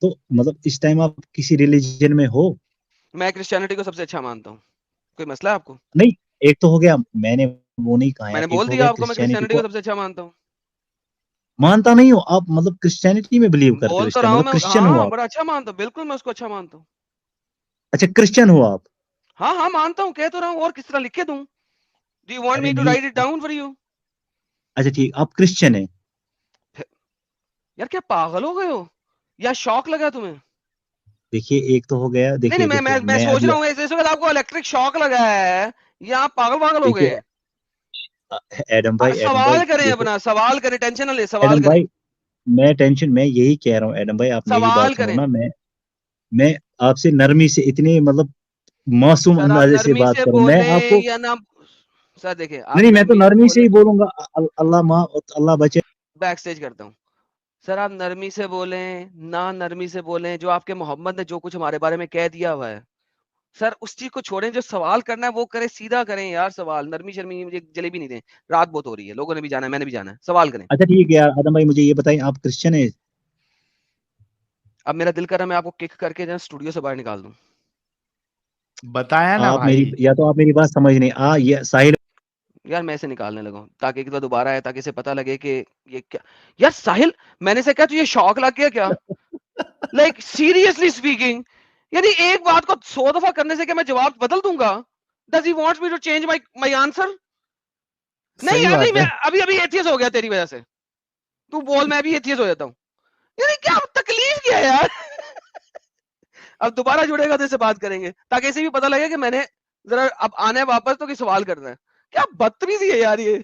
تو مطلب اس ٹائم آپ کسی ریلیجن میں ہو؟ میں کرسچینٹی کو سب سے اچھا مانتا ہوں. کوئی مسئلہ ہے آپ کو؟ نہیں ایک تو ہو گیا میں نے وہ نہیں کہا میں نے ایک بول ہو دیا گیا آپ کو میں کرسچینٹی کرسچینٹی کو کو سب سے اچھا مانتا ہوں. مانتا نہیں ہو آپ مطلب کرسچینٹی میں بلیو کرتے ہو بول اس تو کا رہا ہوں مطلب میں, کرسچن ہو ہاں آپ بڑا اچھا مانتا ہوں, بالکل میں اس کو اچھا مانتا ہوں. اچھا کرسچن ہو آپ ہاں ہاں مانتا ہوں, کہہ تو رہا ہوں, اور کس طرح لکھ کے دوں؟ ڈو یو وانٹ ارے می ٹو نہیں write it down for you? اچھا ٹھیک آپ کرسچن ہیں یار کیا پاگل ہو گئے ہو یا شوق لگا تمہیں؟ دیکھیے ایک تو ہو گیا نہیں دیکھیے نہیں دیکھیے میں میں سوچ ابھی رہا ہوں اس وقت آپ کو الیکٹرک شوق لگا ہے یا آپ پاگل ہو گئے دیکھیے ہیں؟ ایڈم بھائی سوال کریں, دیکھو اپنا سوال کریں, ٹینشن نہ لے, سوال ایڈم کریں, بھائی میں ٹینشن میں یہی کہہ رہا ہوں ایڈم بھائی آپ میری سوال بات سنو کریں. نا میں آپ سے نرمی سے اتنے مطلب معصوم سر آپ اندازے سے نرمی بات سے کروں میں آپ بولیں کو یا نہ, سر دیکھیں آپ نہیں میں تو نرمی سے بولیں, ہی بولوں گا اللہ ماں اللہ بچے بیک سٹیج کرتا ہوں. سر آپ نرمی سے بولیں نہ نرمی سے بولیں, جو آپ کے محمد نے جو کچھ ہمارے بارے میں کہہ دیا ہوا ہے سر اس چیز کو چھوڑیں, جو سوال کرنا ہے وہ کریں, سیدھا کریں یار سوال, نرمی شرمی مجھے جلیبی نہیں دیں, رات بہت ہو رہی ہے, لوگوں نے بھی جانا ہے, میں نے بھی جانا ہے, سوال کریں. اچھا ٹھیک ہے یار آدم بھائی مجھے یہ بتائیں آپ کرسچن ہیں اب میرا دل کر رہا ہے میں آپ کو کک کر کے اسٹوڈیو سے باہر نکال دوں. بتایا نا آپ میری بھائی, یا تو آپ میری بات سمجھ نہیں یہ ساحل یار میں اسے نکالنے لگا ہوں تاکہ ایک بار دوبارہ آئے, تاکہ اسے پتا لگے کہ یہ کیا. یار ساحل میں نے سے کہا تو یہ شوق لگ گیا کیا, لائک سیریسلی اسپیکنگ, یعنی ایک بات کو 100 دفعہ کرنے سے کہ میں جواب بدل دوں گا. Does he want me to change my answer? نہیں صحیح یار نہیں, بات میں ہے. ابھی ایتھیس ہو گیا تیری وجہ سے, تو بول میں ابھی ایتھیس ہو جاتا ہوں. یعنی کیا تکلیف کیا ہے یار. اب دوبارہ جڑے گا تو اسے بات کریں گے تاکہ اسے بھی پتا لگے کہ میں نے ذرا اب آنا ہے واپس تو کہ سوال کرنا ہے. کیا بدتمیزی ہے یار یہ.